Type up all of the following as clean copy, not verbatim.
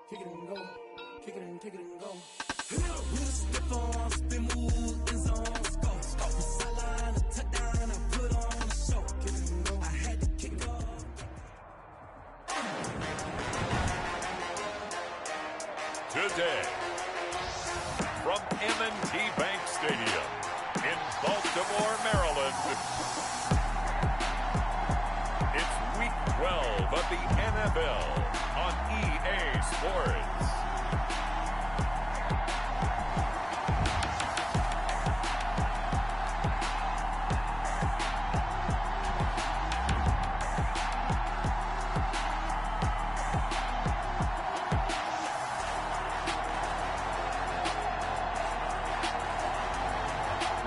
kick it and go, kick it and go. With a stiff on, spin move, in zone, go. Off the sideline, a touchdown, I put on a show. Kick it and go, I had to kick off. Today, from M&T Bank Stadium in Baltimore, Maryland, it's Week 12 of the NFL on EA Sports.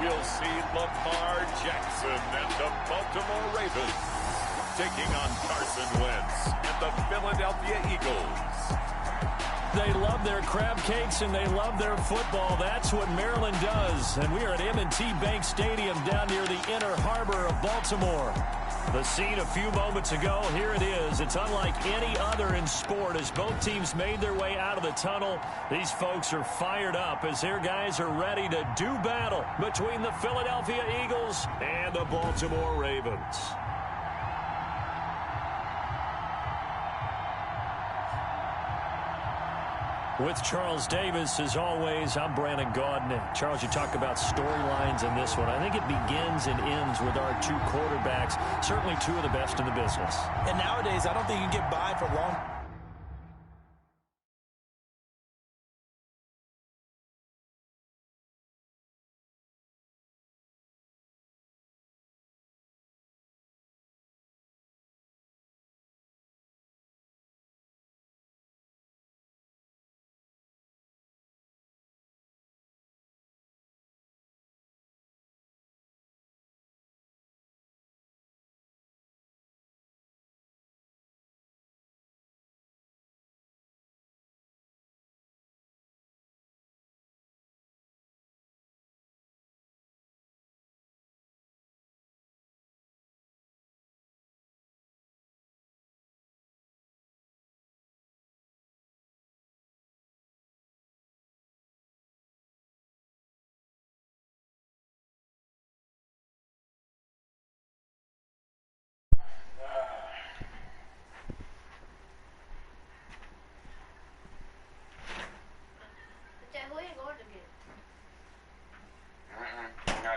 We'll see Lamar Jackson and the Baltimore Ravens taking on Carson Wentz and the Philadelphia Eagles. They love their crab cakes and they love their football. That's what Maryland does. And we are at M&T Bank Stadium down near the Inner Harbor of Baltimore. The scene a few moments ago, here it is. It's unlike any other in sport as both teams made their way out of the tunnel. These folks are fired up as their guys are ready to do battle between the Philadelphia Eagles and the Baltimore Ravens. With Charles Davis, as always, I'm Brandon Gaudin. Charles, you talk about storylines in this one. I think it begins and ends with our two quarterbacks, certainly two of the best in the business. And nowadays, I don't think you can get by for long.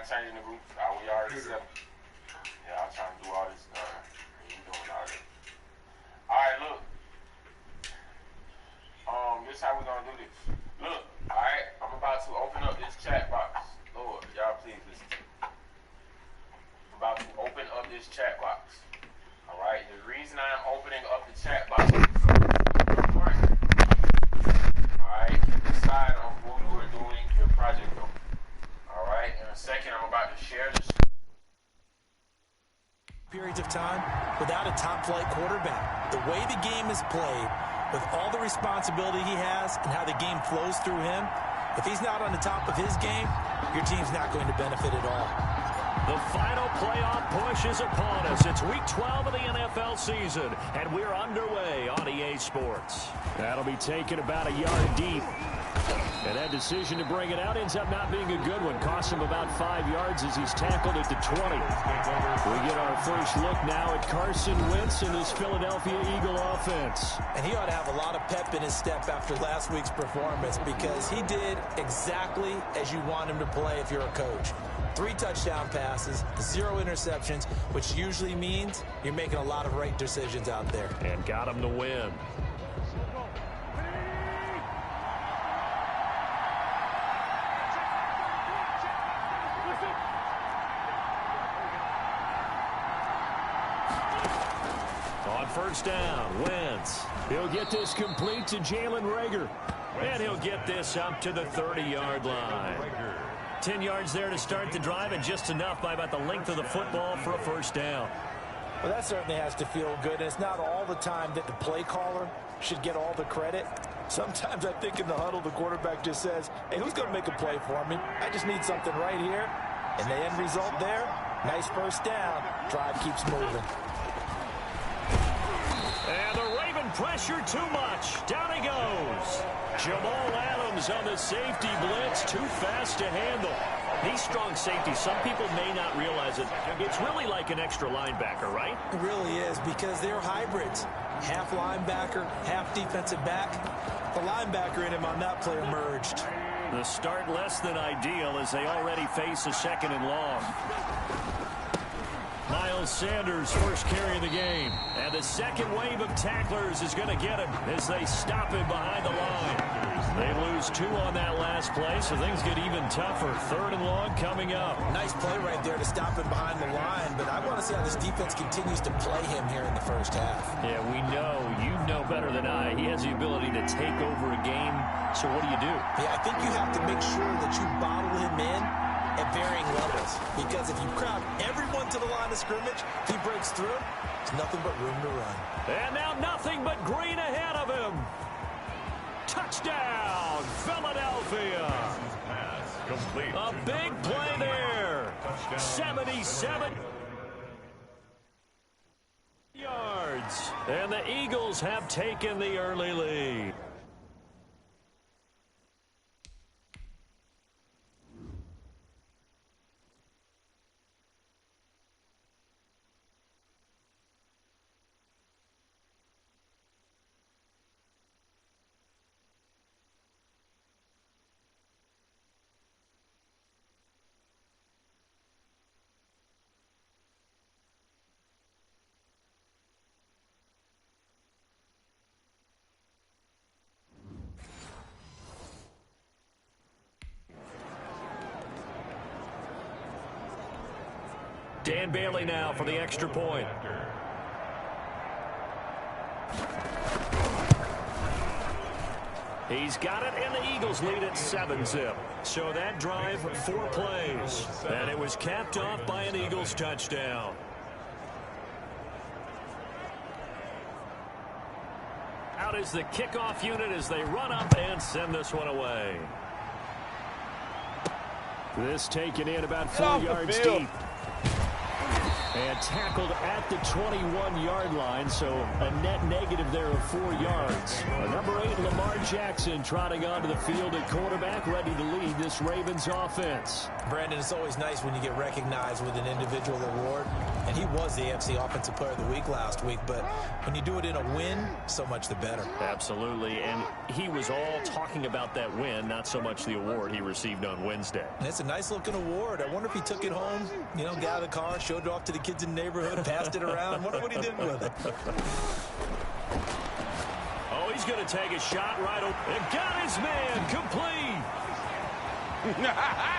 Changing the group. We already set them. Yeah, I'm trying to do all this. You doing all this. Alright, look. This is how we're gonna do this. Look, alright, I'm about to open up this chat box. Lord, y'all please listen to me. I'm about to open up this chat box. Alright, the reason I'm opening up the chat box is alright, decide on who you are doing your project on. Alright, in a second I'm about to share this. Periods of time without a top-flight quarterback. The way the game is played, with all the responsibility he has and how the game flows through him, if he's not on the top of his game, your team's not going to benefit at all. The final playoff push is upon us. It's Week 12 of the NFL season, and we're underway on EA Sports. That'll be taken about a yard deep. And that decision to bring it out ends up not being a good one. Costs him about 5 yards as he's tackled at the 20. We get our first look now at Carson Wentz and his Philadelphia Eagle offense. And he ought to have a lot of pep in his step after last week's performance because he did exactly as you want him to play if you're a coach. 3 touchdown passes, 0 interceptions, which usually means you're making a lot of right decisions out there. And got him to win. On first down, Wentz. He'll get this complete to Jalen Reagor. And he'll get this up to the 30-yard line. 10 yards there to start the drive, and just enough by about the length of the football for a first down. Well, that certainly has to feel good. It's not all the time that the play caller should get all the credit. Sometimes I think in the huddle, the quarterback just says, hey, who's going to make a play for me? I just need something right here. And the end result there, nice first down. Drive keeps moving. And the Raven pressure too much. Down he goes. Jamal Adams on the safety blitz. Too fast to handle. He's strong safety. Some people may not realize it. It's really like an extra linebacker, right? It really is, because they're hybrids. Half linebacker, half defensive back. The linebacker in him on that play emerged. The start less than ideal as they already face a 2nd and long. Miles Sanders first carry of the game. And the second wave of tacklers is going to get him as they stop him behind the line. They lose 2 on that last play, so things get even tougher. 3rd and long coming up. Nice play right there to stop him behind the line, but I want to see how this defense continues to play him here in the first half. Yeah, we know. You know better than I. He has the ability to take over a game, so what do you do? Yeah, I think you have to make sure that you bottle him in at varying levels, because if you crowd everyone to the line of scrimmage, he breaks through, there's nothing but room to run. And now nothing but green ahead of him. Touchdown, Philadelphia. Complete. A big play there. 77 yards. And the Eagles have taken the early lead. Dan Bailey now for the extra point. He's got it, and the Eagles lead at 7-zip. So that drive, 4 plays. And it was capped off by an Eagles touchdown. Out is the kickoff unit as they run up and send this one away. This taken in about 4 yards deep. And tackled at the 21-yard line, so a net negative there of 4 yards. Number 8, Lamar Jackson, trotting onto the field at quarterback, ready to lead this Ravens offense. Brandon, it's always nice when you get recognized with an individual award, and he was the AFC Offensive Player of the Week last week, but when you do it in a win, so much the better. Absolutely, and he was all talking about that win, not so much the award he received on Wednesday. And it's a nice-looking award. I wonder if he took it home, you know, got out of the car, showed it off to the kids in the neighborhood, passed it around. Wonder what he did with it. Oh, he's going to take a shot right over. And got his man complete.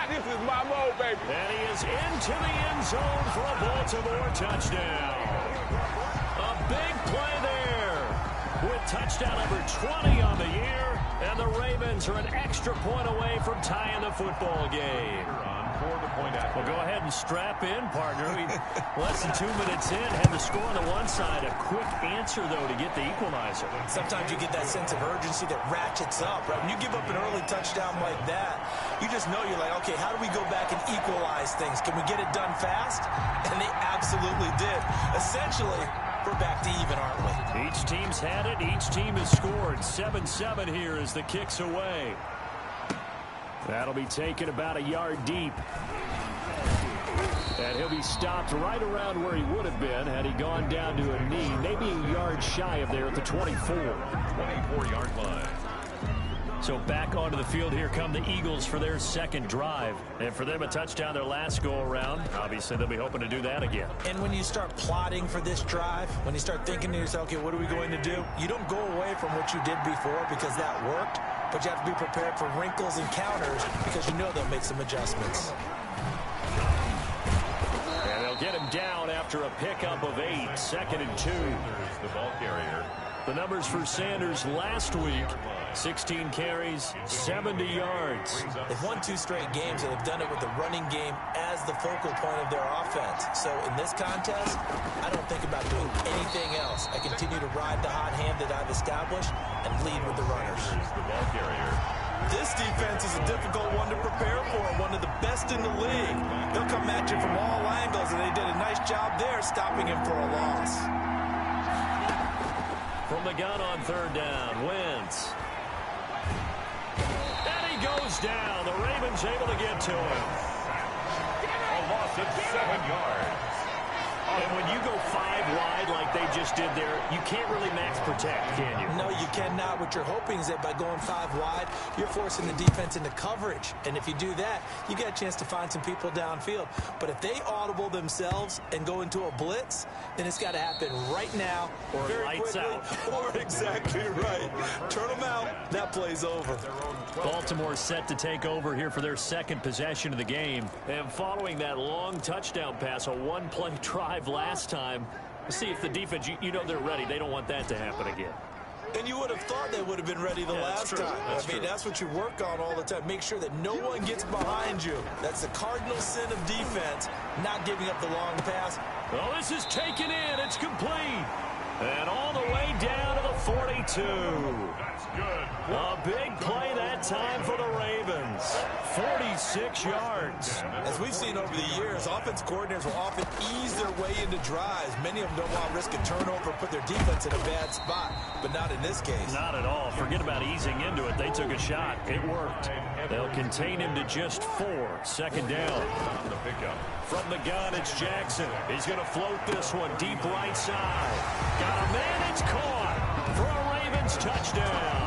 This is my mode, baby. And he is into the end zone for a Baltimore touchdown. A big play there with touchdown number 20 on the year. And the Ravens are an extra point away from tying the football game. Well, go ahead and strap in, partner. Less than 2 minutes in, had the score on the one side. A quick answer, though, to get the equalizer. Sometimes you get that sense of urgency that ratchets up, right? When you give up an early touchdown like that, you just know you're like, okay, how do we go back and equalize things? Can we get it done fast? And they absolutely did. Essentially, we're back to even, aren't we? Each team's had it. Each team has scored. 7-7 here as the kick's away. That'll be taken about a yard deep. And he'll be stopped right around where he would have been had he gone down to a knee. Maybe a yard shy of there at the 24. 24-yard line. So back onto the field here come the Eagles for their second drive. And for them, a touchdown their last go-around. Obviously, they'll be hoping to do that again. And when you start plotting for this drive, when you start thinking to yourself, okay, what are we going to do? You don't go away from what you did before because that worked. But you have to be prepared for wrinkles and counters because you know they'll make some adjustments. And they'll get him down after a pickup of 8, 2nd and 2. Here's the ball carrier. The numbers for Sanders last week, 16 carries, 70 yards. They've won 2 straight games, and they've done it with the running game as the focal point of their offense. So in this contest, I don't think about doing anything else. I continue to ride the hot hand that I've established and lead with the runners. Here's the ball carrier. This defense is a difficult one to prepare for, one of the best in the league. They'll come at you from all angles, and they did a nice job there stopping him for a loss. From the gun on third down, Wentz. And he goes down. The Ravens able to get to him. A loss of 7 yards. And when you go 5 wide like they just did there, you can't really max protect, can you? No, you cannot. What you're hoping is that by going 5 wide, you're forcing the defense into coverage. And if you do that, you get a chance to find some people downfield. But if they audible themselves and go into a blitz, then it's got to happen right now. Or very lights quickly. out. Or exactly right. Turn them out. That play's over. Baltimore set to take over here for their second possession of the game. And following that long touchdown pass, a one-play drive last time, see if the defense, you know they're ready. They don't want that to happen again. And you would have thought they would have been ready the last time. That's what you work on all the time. Make sure that no one gets behind you. That's the cardinal sin of defense, not giving up the long pass. Well, this is taken in. It's complete. And all the way down to the 42. That's good. A big play that time for the Ravens. 46 yards. As we've seen over the years, offense coordinators will often ease their way into drives. Many of them don't want to risk a turnover or put their defense in a bad spot, but not in this case. Not at all. Forget about easing into it. They took a shot. It worked. They'll contain him to just 4. Second down. From the gun, it's Jackson. He's going to float this one deep right side. Got a man. It's caught for a Ravens touchdown.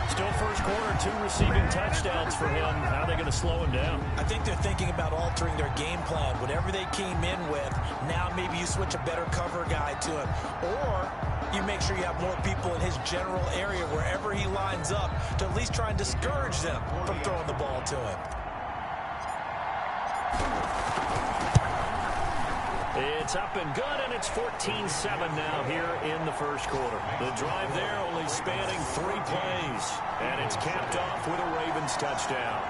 Still first quarter, 2 receiving touchdowns for him. How are they going to slow him down? I think they're thinking about altering their game plan. Whatever they came in with, now maybe you switch a better cover guy to him. Or you make sure you have more people in his general area wherever he lines up to at least try and discourage them from throwing the ball to him. It's up and good, and it's 14-7 now here in the first quarter. The drive there only spanning 3 plays, and it's capped off with a Ravens touchdown.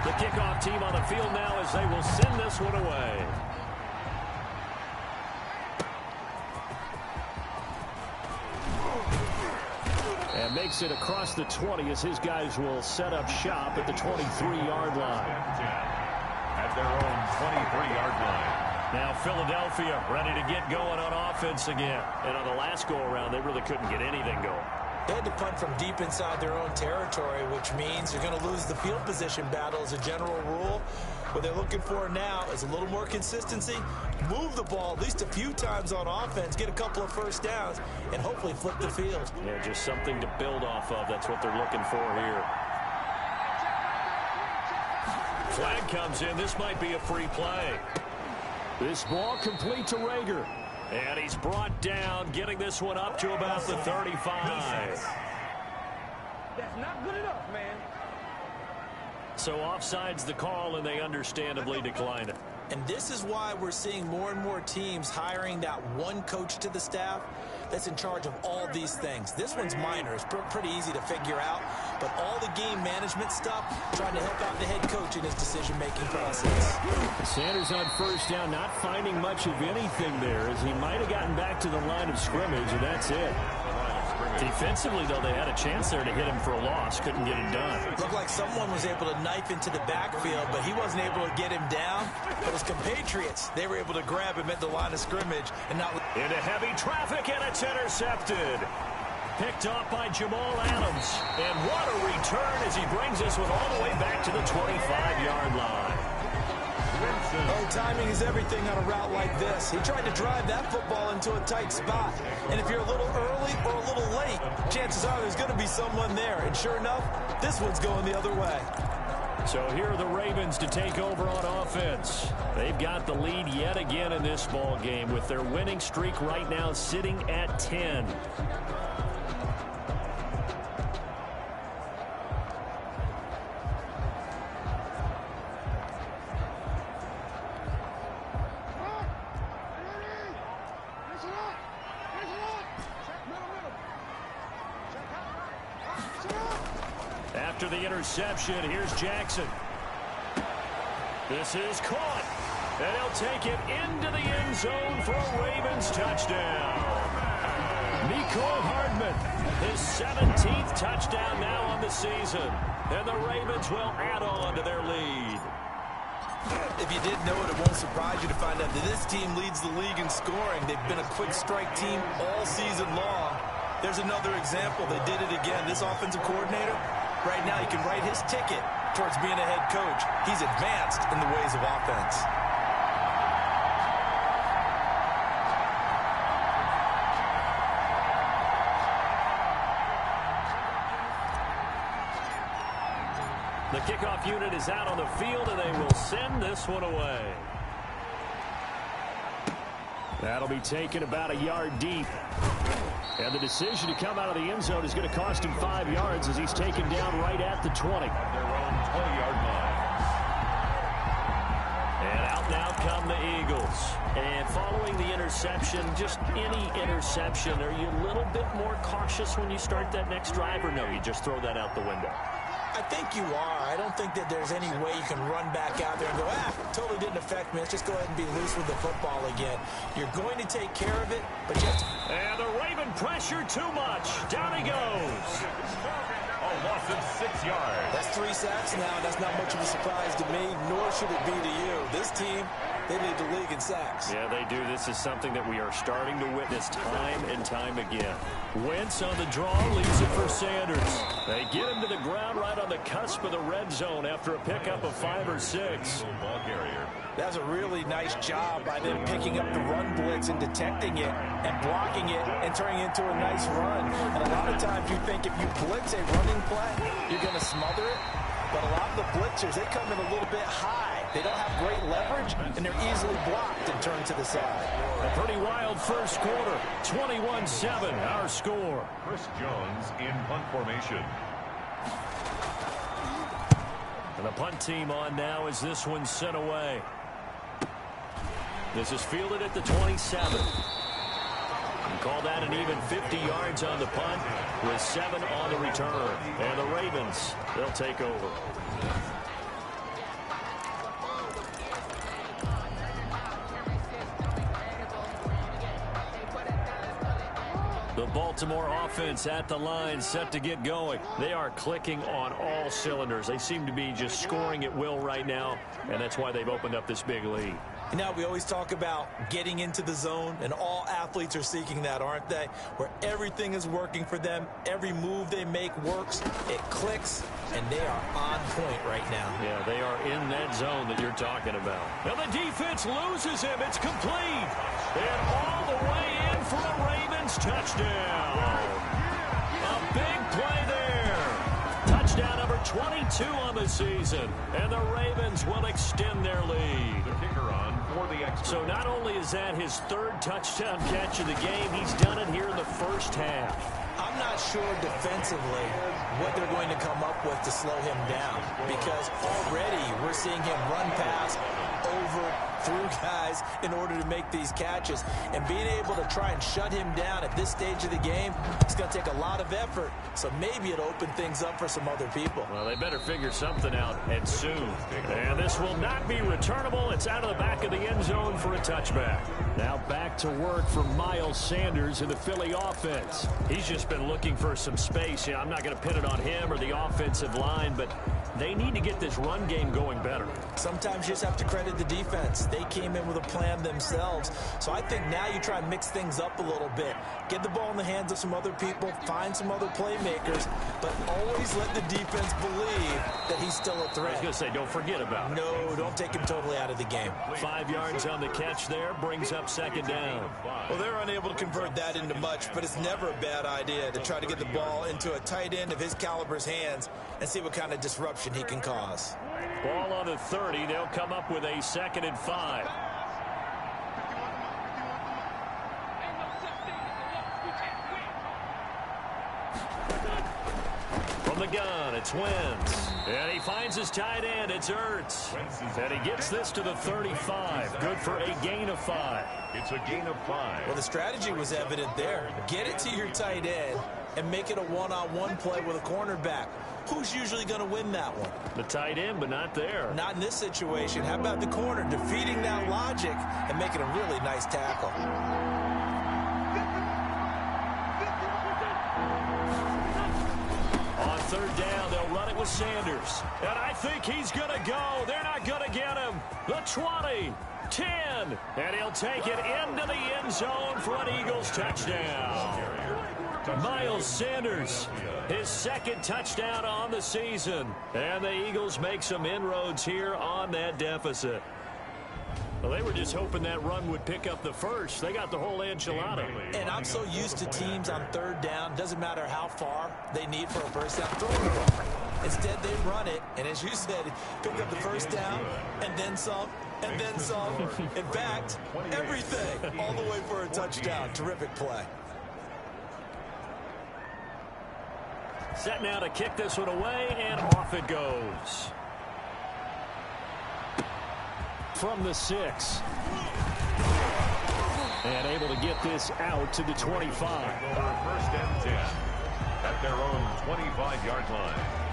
The kickoff team on the field now as they will send this one away. And makes it across the 20 as his guys will set up shop at the 23-yard line. At their own 23-yard line. Now Philadelphia ready to get going on offense again. And on the last go-around, they really couldn't get anything going. They had to punt from deep inside their own territory, which means you're going to lose the field position battle as a general rule. What they're looking for now is a little more consistency, move the ball at least a few times on offense, get a couple of first downs, and hopefully flip the field. Yeah, just something to build off of. That's what they're looking for here. Flag comes in. This might be a free play. This ball complete to Rager. And he's brought down, getting this one up to about the 35. That's not good enough, man. So offside's the call, and they understandably decline it. And this is why we're seeing more and more teams hiring that one coach to the staff that's in charge of all these things. This one's minor. It's pretty easy to figure out. But all the game management stuff, trying to help out the head coach in his decision-making process. Sanders on first down, not finding much of anything there, as he might have gotten back to the line of scrimmage, and that's it. Defensively, though, they had a chance there to hit him for a loss. Couldn't get it done. Looked like someone was able to knife into the backfield, but he wasn't able to get him down. But his compatriots, they were able to grab him at the line of scrimmage and not... Into heavy traffic, and it's intercepted. Picked off by Jamal Adams. And what a return as he brings this one all the way back to the 25-yard line. Oh, timing is everything on a route like this. He tried to drive that football into a tight spot. And if you're a little early or a little late, chances are there's going to be someone there. And sure enough, this one's going the other way. So here are the Ravens to take over on offense. They've got the lead yet again in this ball game with their winning streak right now sitting at 10. After the interception, here's Jackson. This is caught, and he'll take it into the end zone for a Ravens touchdown. Mecole Hardman, his 17th touchdown now on the season. And the Ravens will add on to their lead. If you didn't know it, it won't surprise you to find out that this team leads the league in scoring. They've been a quick strike team all season long. There's another example. They did it again. This offensive coordinator, right now, he can write his ticket towards being a head coach. He's advanced in the ways of offense. The kickoff unit is out on the field, and they will send this one away. That'll be taken about a yard deep. And the decision to come out of the end zone is going to cost him 5 yards as he's taken down right at the 20. Their own 20-yard line. And out now come the Eagles. And following the interception, just any interception, are you a little bit more cautious when you start that next drive, or no, you just throw that out the window? I think you are. I don't think that there's any way you can run back out there and go, totally didn't affect me. Let's just go ahead and be loose with the football again. You're going to take care of it, but you have to... And the Raven pressure too much. Down he goes. A loss of 6 yards. That's 3 sacks now. That's not much of a surprise to me, nor should it be to you. This team, they lead the league in sacks. Yeah, they do. This is something that we are starting to witness time and time again. Wentz on the draw, leaves it for Sanders. They get him to the ground right on the cusp of the red zone after a pickup of 5 or 6. Ball carrier. That's a really nice job by them picking up the run blitz and detecting it and blocking it and turning it into a nice run. And a lot of times you think if you blitz a running play, you're going to smother it. But a lot of the blitzers, they come in a little bit high. They don't have great leverage, and they're easily blocked and turned to the side. A pretty wild first quarter. 21-7, our score. Chris Jones in punt formation. And the punt team on now as this one's sent away. This is fielded at the 27. And call that an even 50 yards on the punt with 7 on the return. And the Ravens, they'll take over. The Baltimore offense at the line, set to get going. They are clicking on all cylinders. They seem to be just scoring at will right now, and that's why they've opened up this big lead. You know, we always talk about getting into the zone, and all athletes are seeking that, aren't they? Where everything is working for them, every move they make works, it clicks, and they are on point right now. Yeah, they are in that zone that you're talking about. Now the defense loses him. It's complete. And all the way in for a Ravens touchdown. A big play there. Touchdown number 22 on the season. And the Ravens will extend their lead. The kicker on for the extra. So not only is that his 3rd touchdown catch of the game, he's done it here in the first half. I'm not sure defensively what they're going to come up with to slow him down, because already we're seeing him run past, over, through guys in order to make these catches. And being able to try and shut him down at this stage of the game, it's going to take a lot of effort. So maybe it'll open things up for some other people. Well, they better figure something out, and soon. And this will not be returnable. It's out of the back of the end zone for a touchback. Now back to work for Miles Sanders in the Philly offense. He's just been looking for some space. Yeah, I'm not going to pin it on him or the offensive line, but they need to get this run game going better. Sometimes you just have to credit the defense. They came in with a plan themselves. So I think now you try and mix things up a little bit. Get the ball in the hands of some other people, find some other playmakers, but always let the defense believe that he's still a threat. I was going to say, don't forget about it. No, don't take him totally out of the game. 5 yards on the catch there, brings up 2nd down. Well, they're unable to convert that into much, but it's never a bad idea to try to get the ball into a tight end of his caliber's hands and see what kind of disruption he can cause. Ball on the 30. They'll come up with a 2nd and 5. From the gun, it's Wentz. And he finds his tight end. It's Ertz. And he gets this to the 35. Good for a gain of 5. It's a gain of 5. Well, the strategy was evident there. Get it to your tight end and make it a one-on-one play with a cornerback. Who's usually going to win that one? The tight end, but not there. Not in this situation. How about the corner defeating that logic and making a really nice tackle? On third down. They'll run it with Sanders. And I think he's going to go. They're not going to get him. The 20, 10, and he'll take it into the end zone for an Eagles touchdown. Miles Sanders, his second touchdown on the season. And the Eagles make some inroads here on that deficit. Well, they were just hoping that run would pick up the first. They got the whole enchilada. And I'm so used to teams on third down, doesn't matter how far they need for a first down, throwing the ball. Instead, they run it, and as you said, pick up the first down, and then some, and then some. In fact, everything, all the way for a touchdown. Terrific play. Set now to kick this one away, and off it goes. From the 6. And able to get this out to the 25. First and 10 at their own 25-yard line.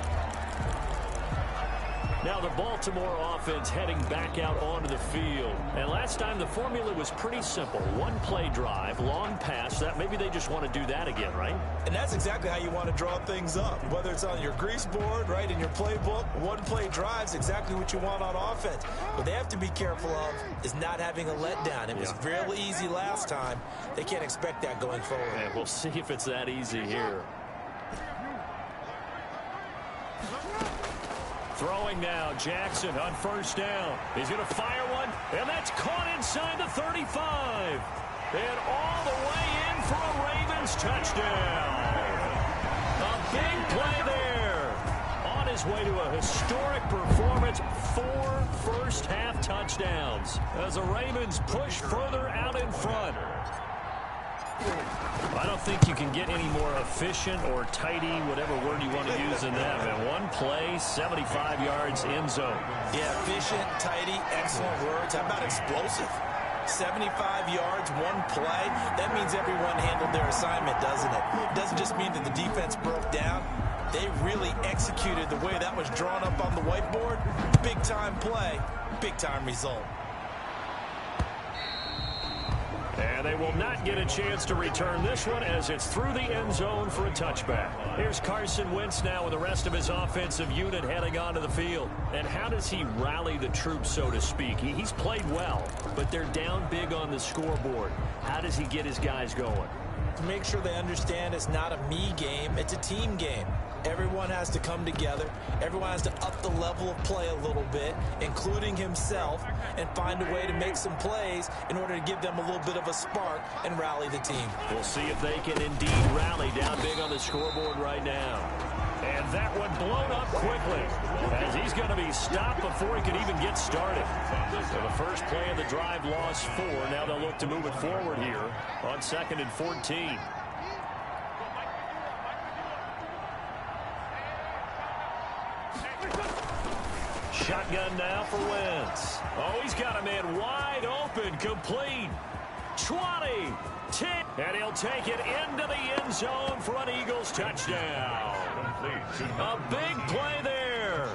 Now the Baltimore offense heading back out onto the field. And last time the formula was pretty simple. One play drive, long pass. That maybe they just want to do that again, right? And that's exactly how you want to draw things up. Whether it's on your grease board, right, in your playbook, one play drive's exactly what you want on offense. What they have to be careful of is not having a letdown. It was real easy last time. They can't expect that going forward. And we'll see if it's that easy here. Throwing now, Jackson on first down. He's going to fire one, and that's caught inside the 35. And all the way in for a Ravens touchdown. A big play there. On his way to a historic performance, 4 first-half touchdowns as the Ravens push further out in front. I don't think you can get any more efficient or tidy, whatever word you want to use in that. And one play, 75 yards in zone. Yeah, efficient, tidy, excellent words. How about explosive? 75 yards, one play. That means everyone handled their assignment, doesn't it? It doesn't just mean that the defense broke down. They really executed the way that was drawn up on the whiteboard. Big-time play, big-time result. And they will not get a chance to return this one as it's through the end zone for a touchback. Here's Carson Wentz now with the rest of his offensive unit heading onto the field. And how does he rally the troops, so to speak? He's played well, but they're down big on the scoreboard. How does he get his guys going? To make sure they understand it's not a me game, it's a team game. Everyone has to come together. Everyone has to up the level of play a little bit, including himself, and find a way to make some plays in order to give them a little bit of a spark and rally the team. We'll see if they can indeed rally down big on the scoreboard right now. And that one blown up quickly as he's going to be stopped before he can even get started. So the first play of the drive lost 4. Now they'll look to move it forward here on 2nd and 14. Shotgun now for Wentz. Oh, he's got a man wide open, complete. 20, 10, and he'll take it into the end zone for an Eagles touchdown. A big play there.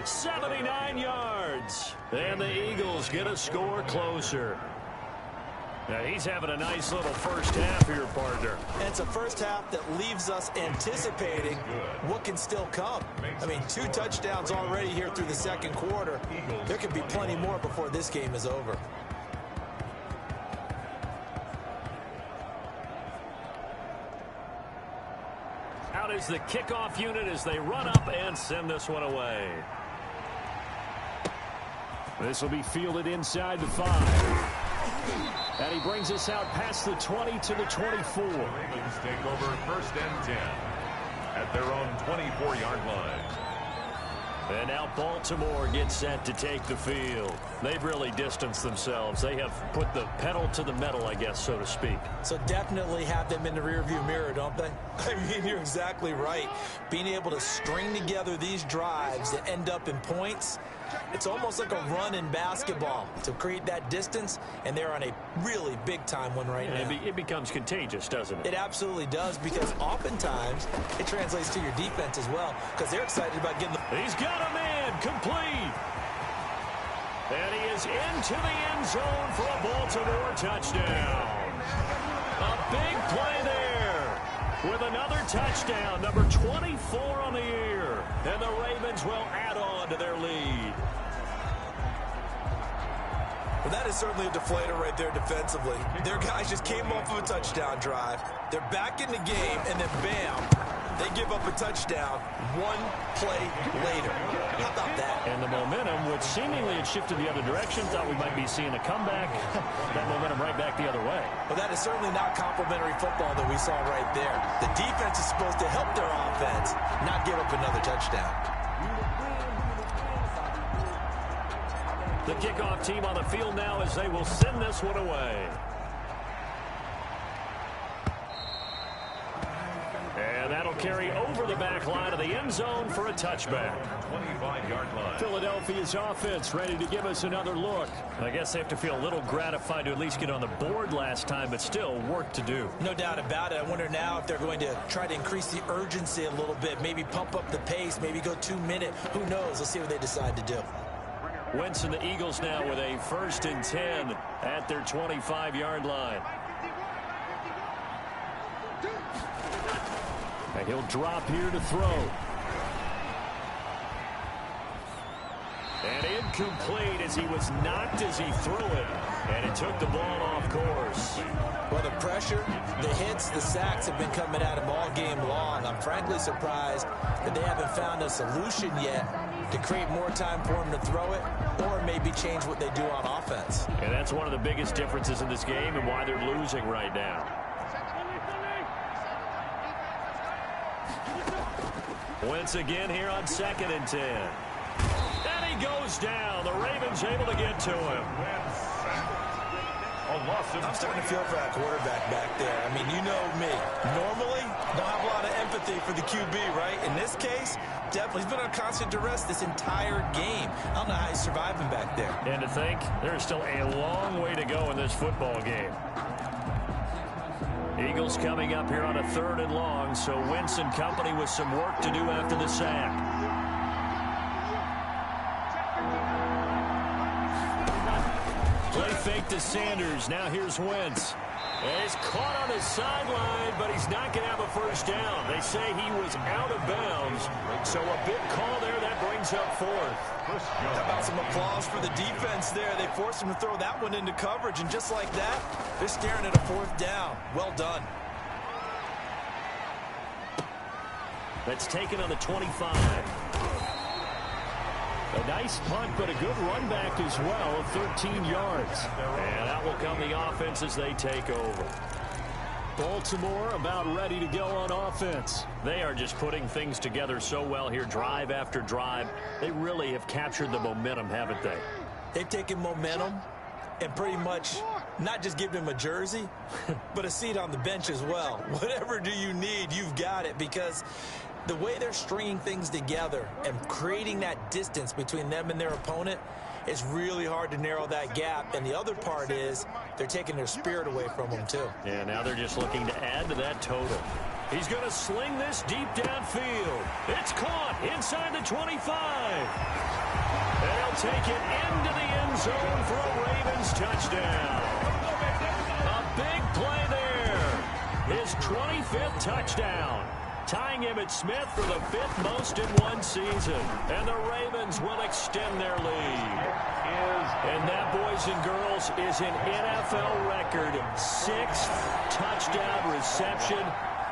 79 yards. And the Eagles get a score closer. Now he's having a nice little first half here, partner. And it's a first half that leaves us anticipating what can still come. I mean, 2 touchdowns already here through the second quarter. There could be plenty more before this game is over. Out is the kickoff unit as they run up and send this one away. This will be fielded inside the 5. And he brings us out past the 20 to the 24. Ravens take over first and 10 at their own 24-yard line. And now Baltimore gets set to take the field. They've really distanced themselves. They have put the pedal to the metal, I guess, so to speak. So definitely have them in the rearview mirror, don't they? I mean, you're exactly right. Being able to string together these drives that end up in points, it's almost like a run in basketball to create that distance, and they're on a really big-time one right now. It becomes contagious, doesn't it? It absolutely does, because oftentimes it translates to your defense as well, because they're excited about getting the... He's got a man complete. And he is into the end zone for a Baltimore touchdown. A big play there. with another touchdown, number 24 on the year. And the Ravens will add on to their lead. Well, that is certainly a deflator right there defensively. Their guys just came off of a touchdown drive. They're back in the game, and then bam, they give up a touchdown one play later. How about that? And the momentum, which seemingly had shifted the other direction, thought we might be seeing a comeback. That momentum right back the other way. Well, that is certainly not complimentary football that we saw right there. The defense is supposed to help their offense, not give up another touchdown. The kickoff team on the field now as they will send this one away. And that'll carry over the back line of the end zone for a touchback. 25-yard line. Philadelphia's offense ready to give us another look. I guess they have to feel a little gratified to at least get on the board last time, but still work to do. No doubt about it. I wonder now if they're going to try to increase the urgency a little bit, maybe pump up the pace, maybe go 2 minute. Who knows? Let's see what they decide to do. Wentz and the Eagles now with a 1st and 10 at their 25-yard line. And he'll drop here to throw. And incomplete as he was knocked as he threw it. And it took the ball off course. Well, the pressure, the hits, the sacks have been coming at him all game long. I'm frankly surprised that they haven't found a solution yet to create more time for him to throw it or maybe change what they do on offense. And that's one of the biggest differences in this game and why they're losing right now. Wentz again here on 2nd and 10. And he goes down. The Ravens able to get to him. I'm starting to feel for that quarterback back there. I mean, you know me. Normally, don't have a lot of empathy for the QB, right? In this case, definitely. He's been on constant duress this entire game. I don't know how he's surviving back there. And to think, there's still a long way to go in this football game. Eagles coming up here on a 3rd and long, so Wentz and company with some work to do after the sack. Play fake to Sanders. Now here's Wentz. And he's caught on his sideline, but he's not going to have a 1st down. They say he was out of bounds, so a big call there that brings up 4th. How about some applause for the defense there? They forced him to throw that one into coverage, and just like that, they're staring at a 4th down. Well done. That's taken on the 25. A nice punt, but a good run back as well of 13 yards. And out will come the offense as they take over. Baltimore about ready to go on offense. They are just putting things together so well here, drive after drive. They really have captured the momentum, haven't they? They've taken momentum and pretty much not just given him a jersey, but a seat on the bench as well. Whatever do you need, you've got it, because the way they're stringing things together and creating that distance between them and their opponent, it's really hard to narrow that gap. And the other part is they're taking their spirit away from them, too. Yeah, now they're just looking to add to that total. He's going to sling this deep downfield. It's caught inside the 25. And he'll take it into the end zone for a Ravens touchdown. A big play there. His 25th touchdown. Tying Emmitt Smith for the 5th most in one season. And the Ravens will extend their lead. And that, boys and girls, is an NFL record 6th touchdown reception.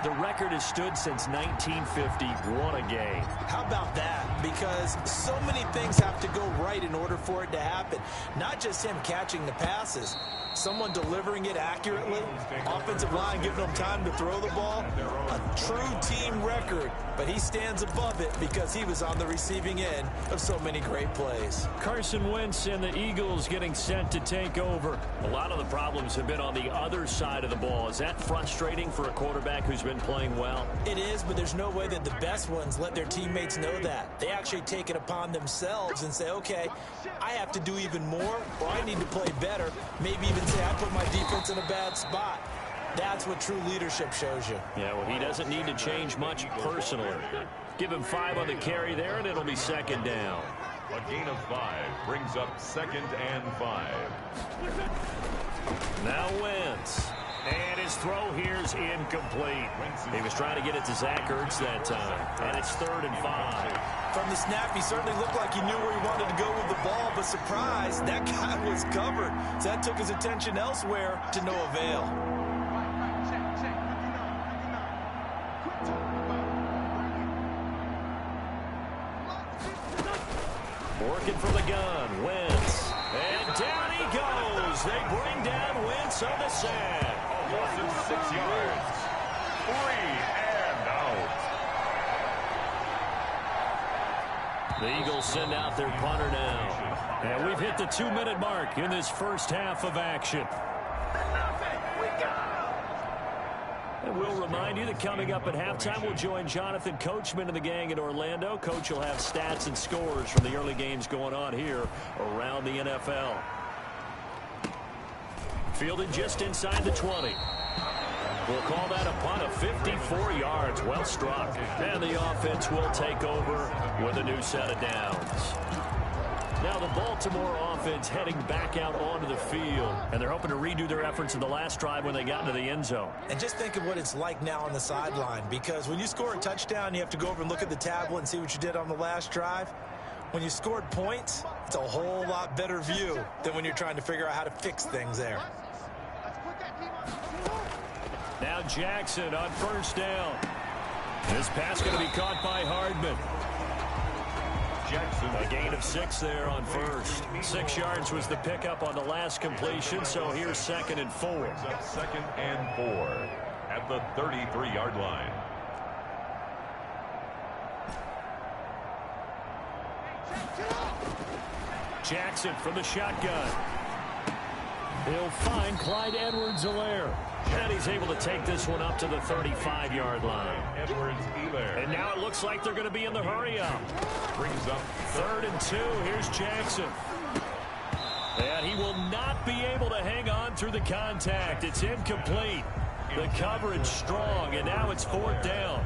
The record has stood since 1950. What a game. How about that? Because so many things have to go right in order for it to happen. Not just him catching the passes. Someone delivering it accurately. Offensive line giving them time to throw the ball. A true team record. But he stands above it because he was on the receiving end of so many great plays. Carson Wentz and the Eagles getting set to take over. A lot of the problems have been on the other side of the ball. Is that frustrating for a quarterback who's been playing well? It is, but there's no way that the best ones let their teammates know that. They actually take it upon themselves and say, okay, I have to do even more, or I need to play better. Maybe even say I put my defense in a bad spot. That's what true leadership shows you. Yeah, well, he doesn't need to change much personally. Give him 5 on the carry there, and it'll be 2nd down. A gain of 5 brings up 2nd and 5. Now Wentz. And his throw here is incomplete. He was trying to get it to Zach Ertz that time, and it's 3rd and 5. From the snap, he certainly looked like he knew where he wanted to go with the ball, but surprise, that guy was covered. So that took his attention elsewhere to no avail. Working from the gun, Wentz. And down he goes. They bring down Wentz on the sack. Loss of 6 yards. 3 and out. The Eagles send out their punter now. And we've hit the 2-minute mark in this first half of action. And we'll remind you that coming up at halftime, we'll join Jonathan Coachman and the gang in Orlando. Coach will have stats and scores from the early games going on here around the NFL. Fielded just inside the 20. We'll call that a punt of 54 yards. Well struck. And the offense will take over with a new set of downs. Now the Baltimore offense heading back out onto the field. And they're hoping to redo their efforts in the last drive when they got into the end zone. And just think of what it's like now on the sideline, because when you score a touchdown, you have to go over and look at the tablet and see what you did on the last drive. When you scored points, it's a whole lot better view than when you're trying to figure out how to fix things there. Now Jackson on first down. This pass going to be caught by Hardman. Jackson. A gain of 6 there on first. 6 yards was the pickup on the last completion, so here's 2nd and 4. 2nd and 4 at the 33-yard line. Jackson from the shotgun. He'll find Clyde Edwards-Helaire. And he's able to take this one up to the 35-yard line. Edwards-Helaire. And now it looks like they're going to be in the hurry-up. Brings up 3rd and 2. Here's Jackson. And he will not be able to hang on through the contact. It's incomplete. The coverage strong, and now it's 4th down.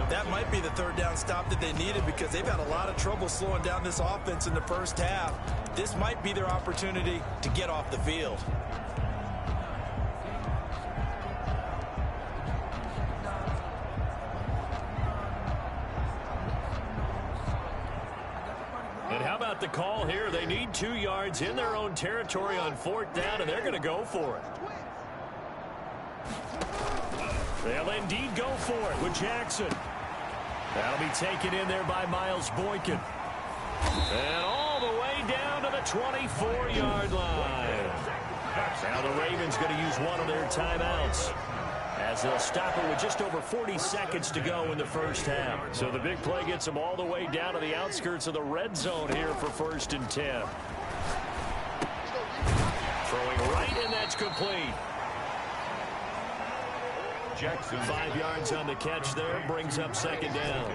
That might be the 3rd down stop that they needed, because they've had a lot of trouble slowing down this offense in the first half. This might be their opportunity to get off the field. And how about the call here? They need 2 yards in their own territory on 4th down, and they're going to go for it. They'll indeed go for it with Jackson. That'll be taken in there by Miles Boykin. And all the way down to the 24-yard line. Now the Ravens going to use one of their timeouts, as they'll stop it with just over 40 seconds to go in the first half. So the big play gets them all the way down to the outskirts of the red zone here for 1st and 10. Throwing right, and that's complete. Jackson. 5 yards on the catch there, brings up 2nd down.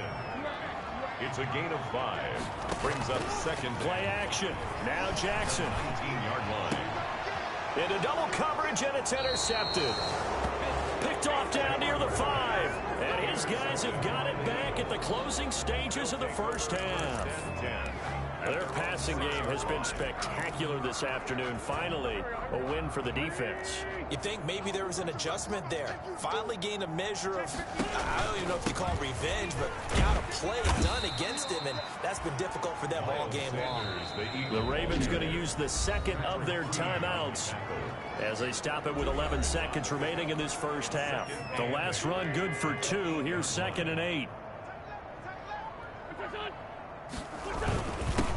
It's a gain of 5. Brings up 2nd. Play action. Now Jackson. 18-yard line. Into double coverage, and it's intercepted. Picked off down near the 5. And his guys have got it back at the closing stages of the first half. 10. Their passing game has been spectacular this afternoon. Finally, a win for the defense. You think maybe there was an adjustment there. Finally gained a measure of, I don't even know if you call it revenge, but got a play done against him, and that's been difficult for them all game long. The Ravens going to use the 2nd of their timeouts as they stop it with 11 seconds remaining in this first half. The last run good for 2. Here's 2nd and 8.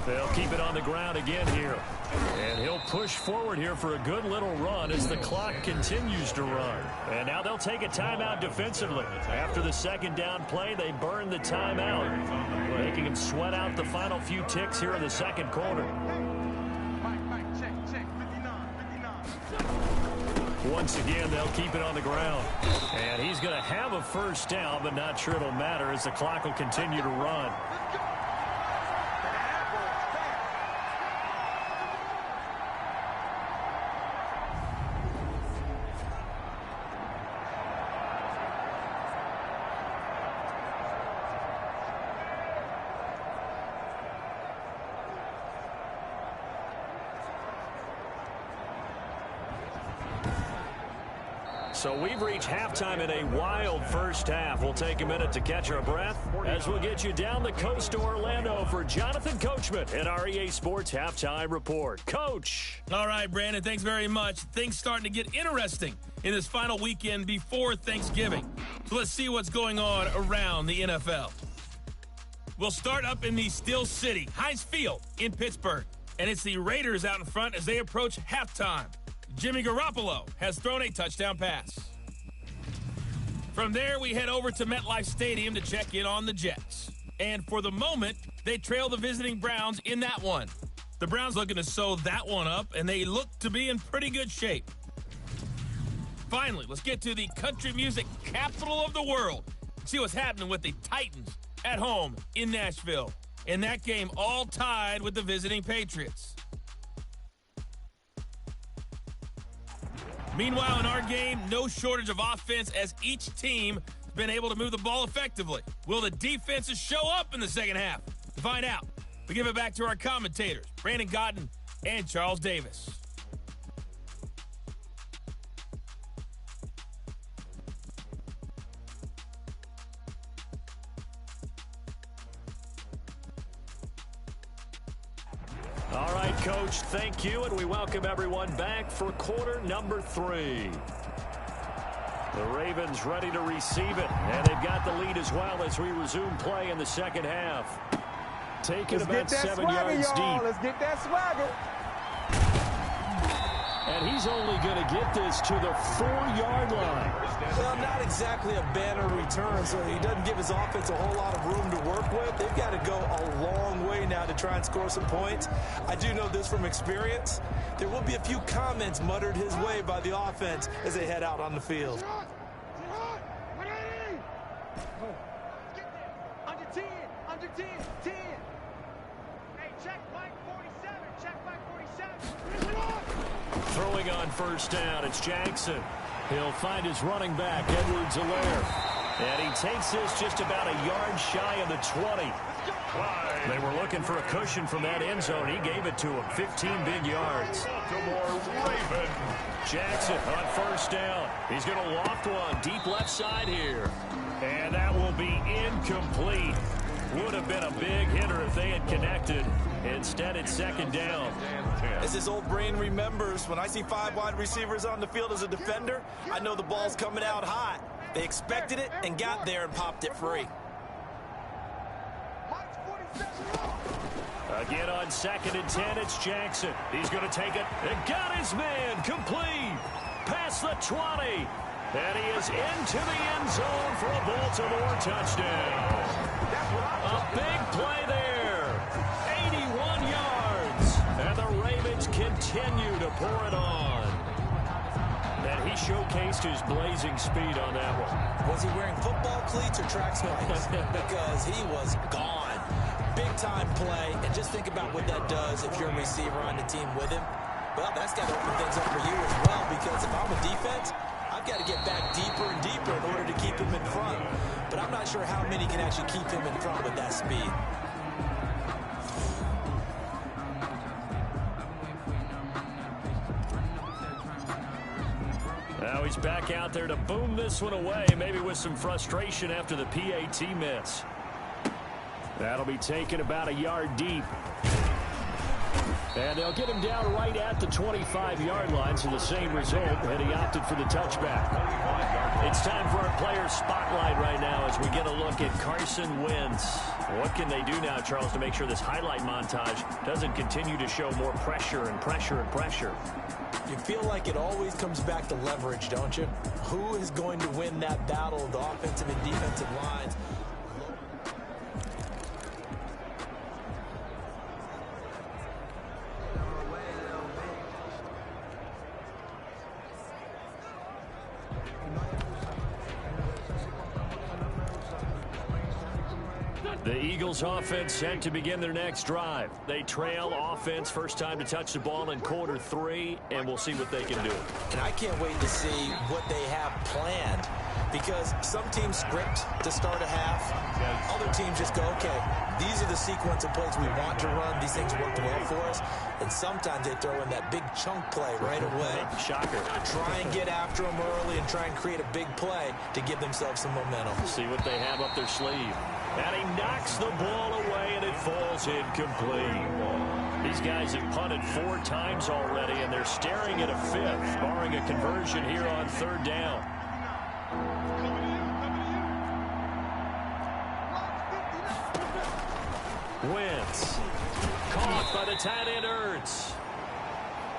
They'll keep it on the ground again here. And he'll push forward here for a good little run as the clock continues to run. And now they'll take a timeout defensively. After the 2nd down play, they burn the timeout, making him sweat out the final few ticks here in the 2nd quarter. Once again, they'll keep it on the ground. And he's going to have a 1st down, but not sure it'll matter as the clock will continue to run. So we've reached halftime in a wild first half. We'll take a minute to catch our breath as we'll get you down the coast to Orlando for Jonathan Coachman at our EA Sports Halftime Report. Coach. All right, Brandon, thanks very much. Things starting to get interesting in this final weekend before Thanksgiving. So let's see what's going on around the NFL. We'll start up in the Steel City, Heinz Field in Pittsburgh. And it's the Raiders out in front as they approach halftime. Jimmy Garoppolo has thrown a touchdown pass. From there, we head over to MetLife Stadium to check in on the Jets. And for the moment, they trail the visiting Browns in that one. The Browns looking to sew that one up, and they look to be in pretty good shape. Finally, let's get to the country music capital of the world. See what's happening with the Titans at home in Nashville. In that game, all tied with the visiting Patriots. Meanwhile, in our game, no shortage of offense as each team has been able to move the ball effectively. Will the defenses show up in the second half? To find out, we give it back to our commentators, Brandon Godden and Charles Davis. All right, Coach, thank you, and we welcome everyone back for quarter number 3. The Ravens ready to receive it, and they've got the lead as well as we resume play in the second half. Taking about 7 yards deep. Let's get that swagger. And he's only going to get this to the 4-yard line. Well, not exactly a banner return, so he doesn't give his offense a whole lot of room to work with. They've got to go a long way now to try and score some points. I do know this from experience. There will be a few comments muttered his way by the offense as they head out on the field. Under 10, under 10, 10. Hey, check Mike 47, check Mike 47. Throwing on first down, it's Jackson. He'll find his running back, Edwards-Helaire. And he takes this just about a yard shy of the 20. They were looking for a cushion from that end zone. He gave it to him, 15 big yards. Jackson on first down. He's going to loft one deep left side here. And that will be incomplete. Would have been a big hitter if they had connected. Instead, it's second down. As his old brain remembers, when I see 5 wide receivers on the field as a defender, I know the ball's coming out hot. They expected it and got there and popped it free. Again on 2nd and 10, it's Jackson. He's going to take it and got his man complete. Past the 20. And he is into the end zone for a Baltimore touchdown. A big play there. 81 yards. And the Ravens continue to pour it on. And he showcased his blazing speed on that one. Was he wearing football cleats or track spikes? Because he was gone. Big-time play. And just think about what that does if you're a receiver on the team with him. Well, that's got to open things up for you as well, because if I'm a defense, I've got to get back deeper and deeper in order to keep him in front. But I'm not sure how many can actually keep him in front with that speed. Now he's back out there to boom this one away, maybe with some frustration after the PAT miss. That'll be taken about a yard deep. And they'll get him down right at the 25-yard line, so the same result, and he opted for the touchback. It's time for our player spotlight right now as we get a look at Carson Wentz. What can they do now, Charles, to make sure this highlight montage doesn't continue to show more pressure and pressure and pressure? You feel like it always comes back to leverage, don't you? Who is going to win that battle of the offensive and defensive lines? The Eagles offense set to begin their next drive. They trail offense, first time to touch the ball in quarter 3, and we'll see what they can do. And I can't wait to see what they have planned, because some teams script to start a half. Other teams just go, okay, these are the sequence of plays we want to run. These things worked well for us. And sometimes they throw in that big chunk play right away. Shocker. Try and get after them early and try and create a big play to give themselves some momentum. See what they have up their sleeve. And he knocks the ball away, and it falls incomplete. These guys have punted 4 times already, and they're staring at a 5th, barring a conversion here on 3rd down. Wentz. Caught by the tight end Ertz.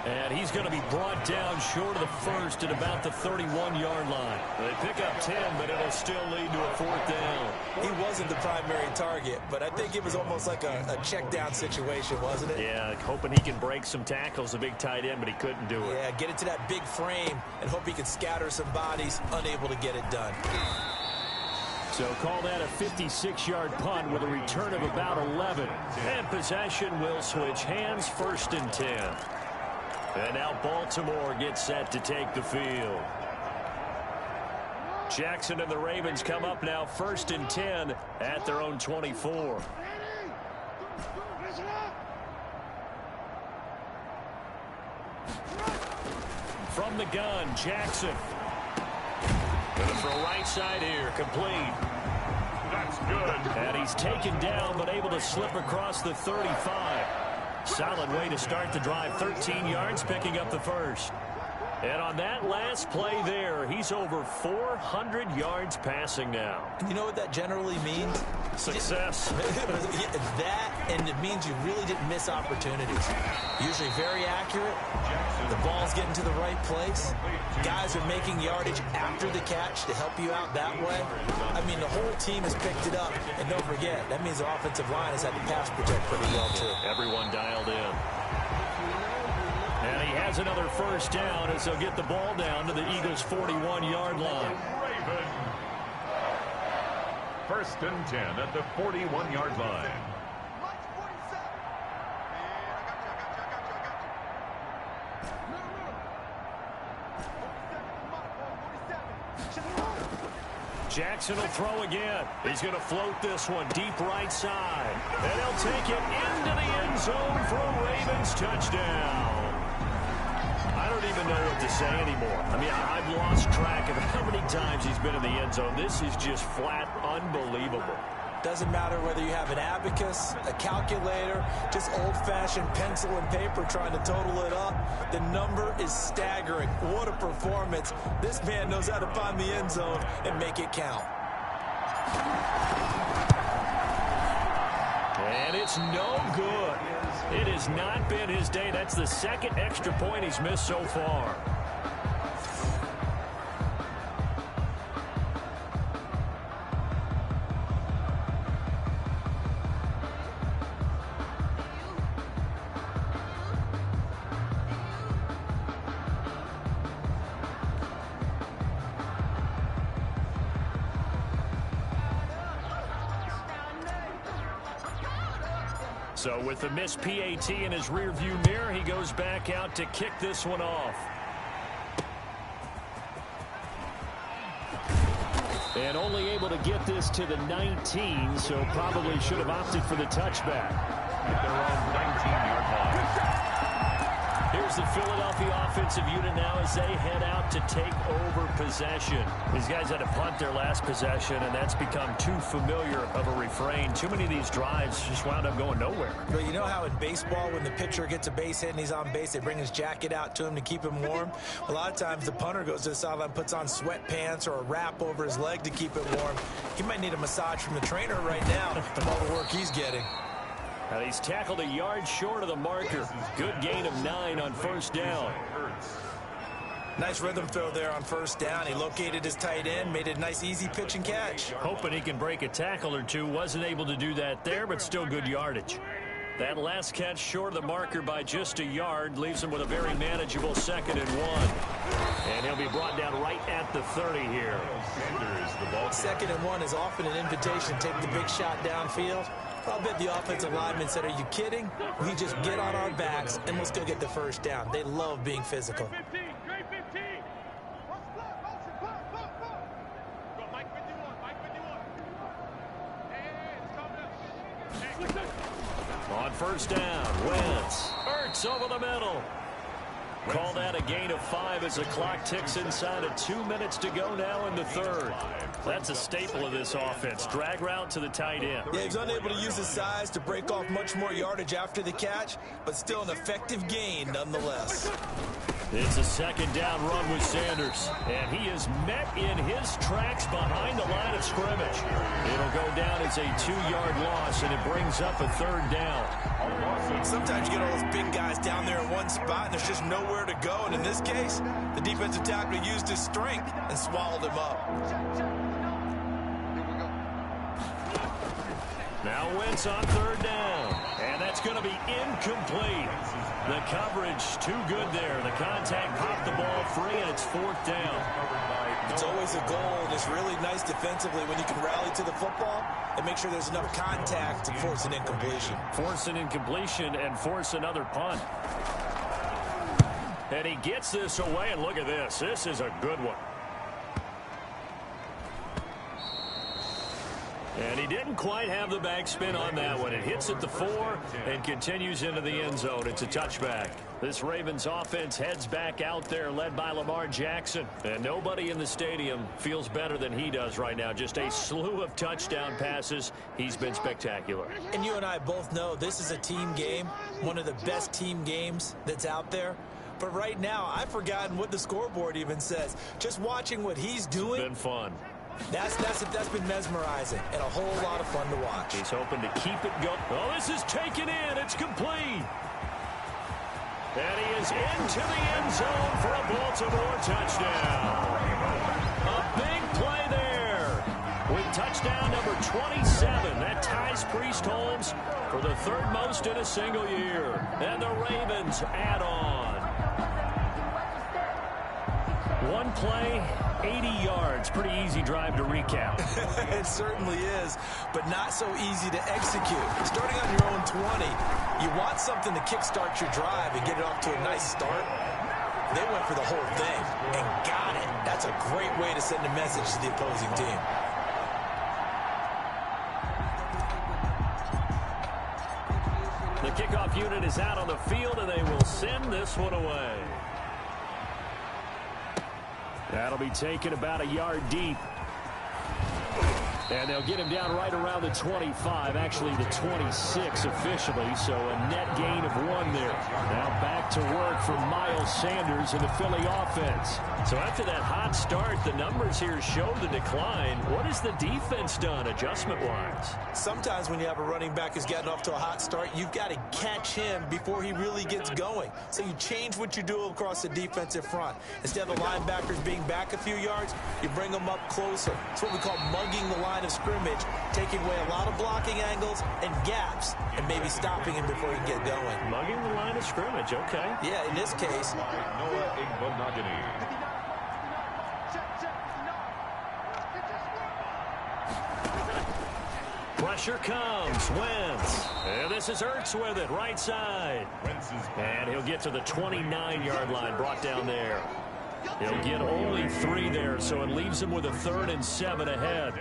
And he's going to be brought down short of the first at about the 31-yard line. They pick up 10, but it'll still lead to a 4th down. He wasn't the primary target, but I think it was almost like a check down situation, wasn't it? Yeah, hoping he can break some tackles, a big tight end, but he couldn't do it. Yeah, get it to that big frame and hope he can scatter some bodies, unable to get it done. So call that a 56-yard punt with a return of about 11. And possession will switch hands, 1st and 10. And now Baltimore gets set to take the field. Jackson and the Ravens come up now 1st and 10 at their own 24. From the gun, Jackson. Gonna throw right side here, complete. That's good. And he's taken down, but able to slip across the 35. Solid way to start the drive. 13 yards, picking up the first. And on that last play there, he's over 400 yards passing now. You know what that generally means? Success. That, and it means you really didn't miss opportunities. Usually very accurate. The ball's getting to the right place. Guys are making yardage after the catch to help you out that way. I mean, the whole team has picked it up. And don't forget, that means the offensive line has had to pass protect pretty well, too. Everyone dialed in. And he has another 1st down as he'll get the ball down to the Eagles' 41-yard line. 1st and 10 at the 41-yard line. Jackson will throw again. He's going to float this one deep right side. And he'll take it into the end zone for a Ravens touchdown. I don't even know what to say anymore. I mean, I've lost track of how many times he's been in the end zone. This is just flat unbelievable. Doesn't matter whether you have an abacus, a calculator, just old-fashioned pencil and paper trying to total it up. The number is staggering. What a performance. This man knows how to find the end zone and make it count. And it's no good. It has not been his day. That's the 2nd extra point he's missed so far. So with the missed PAT in his rearview mirror, he goes back out to kick this one off. And only able to get this to the 19, so probably should have opted for the touchback. At their own 19-yard line. Here's the Philadelphia offensive unit now as they head out to take over possession. These guys had to punt their last possession, and that's become too familiar of a refrain. Too many of these drives just wound up going nowhere. But you know how in baseball, when the pitcher gets a base hit and he's on base, they bring his jacket out to him to keep him warm? A lot of times the punter goes to the sideline, puts on sweatpants or a wrap over his leg to keep it warm. He might need a massage from the trainer right now from all the work he's getting. And he's tackled a yard short of the marker. Good gain of 9 on 1st down. Nice rhythm throw there on 1st down. He located his tight end, made it a nice easy pitch and catch. Hoping he can break a tackle or two. Wasn't able to do that there, but still good yardage. That last catch short of the marker by just a yard leaves him with a very manageable 2nd and 1. And he'll be brought down right at the 30 here. 2nd and 1 is often an invitation to take the big shot downfield. I'll bet the offensive lineman said, are you kidding? We just get on our backs and let's go get the 1st down. They love being physical. On first down, Wentz. Ertz over the middle. Call that a gain of 5 as the clock ticks inside of 2 minutes to go now in the third. That's a staple of this offense. Drag route to the tight end. Yeah, he's unable to use his size to break off much more yardage after the catch, but still an effective gain nonetheless. It's a second down run with Sanders, and he is met in his tracks behind the line of scrimmage. It'll go down as a 2-yard loss, and it brings up a third down. Sometimes you get all those big guys down there in one spot, and there's just nowhere to go. And in this case, the defensive tackle used his strength and swallowed him up. Now Wentz on third down, and that's going to be incomplete. The coverage too good there. The contact popped the ball free, and it's fourth down. It's always a goal, and it's really nice defensively when you can rally to the football and make sure there's enough contact to force an incompletion. Force an incompletion and force another punt. And he gets this away, and look at this. This is a good one. And he didn't quite have the backspin on that one. It hits at the 4 and continues into the end zone. It's a touchback. This Ravens offense heads back out there, led by Lamar Jackson. And nobody in the stadium feels better than he does right now. Just a slew of touchdown passes. He's been spectacular. And you and I both know this is a team game, one of the best team games that's out there. But right now, I've forgotten what the scoreboard even says. Just watching what he's doing. It's been fun. That's been mesmerizing and a whole lot of fun to watch. He's hoping to keep it going. Oh, this is taken in. It's complete. And he is into the end zone for a Baltimore touchdown. A big play there with touchdown number 27. That ties Priest Holmes for the third most in a single year. And the Ravens add on. One play, 80 yards. Pretty easy drive to recap. It certainly is, but not so easy to execute. Starting on your own 20, you want something to kickstart your drive and get it off to a nice start. They went for the whole thing and got it. That's a great way to send a message to the opposing team. The kickoff unit is out on the field, and they will send this one away. That'll be taken about a yard deep. And they'll get him down right around the 25, actually the 26 officially, so a net gain of 1 there. Now back to work for Miles Sanders and the Philly offense. So after that hot start, the numbers here show the decline. What has the defense done adjustment-wise? Sometimes when you have a running back who's gotten off to a hot start, you've got to catch him before he really gets going. So you change what you do across the defensive front. Instead of the linebackers being back a few yards, you bring them up closer. It's what we call mugging the line of scrimmage, taking away a lot of blocking angles and gaps, and maybe stopping him before he can get going. Mugging the line of scrimmage, okay. Yeah, in this case. Pressure comes. Wentz. And this is Ertz with it, right side. And he'll get to the 29-yard line, brought down there. He'll get only 3 there, so it leaves him with a 3rd and 7 ahead.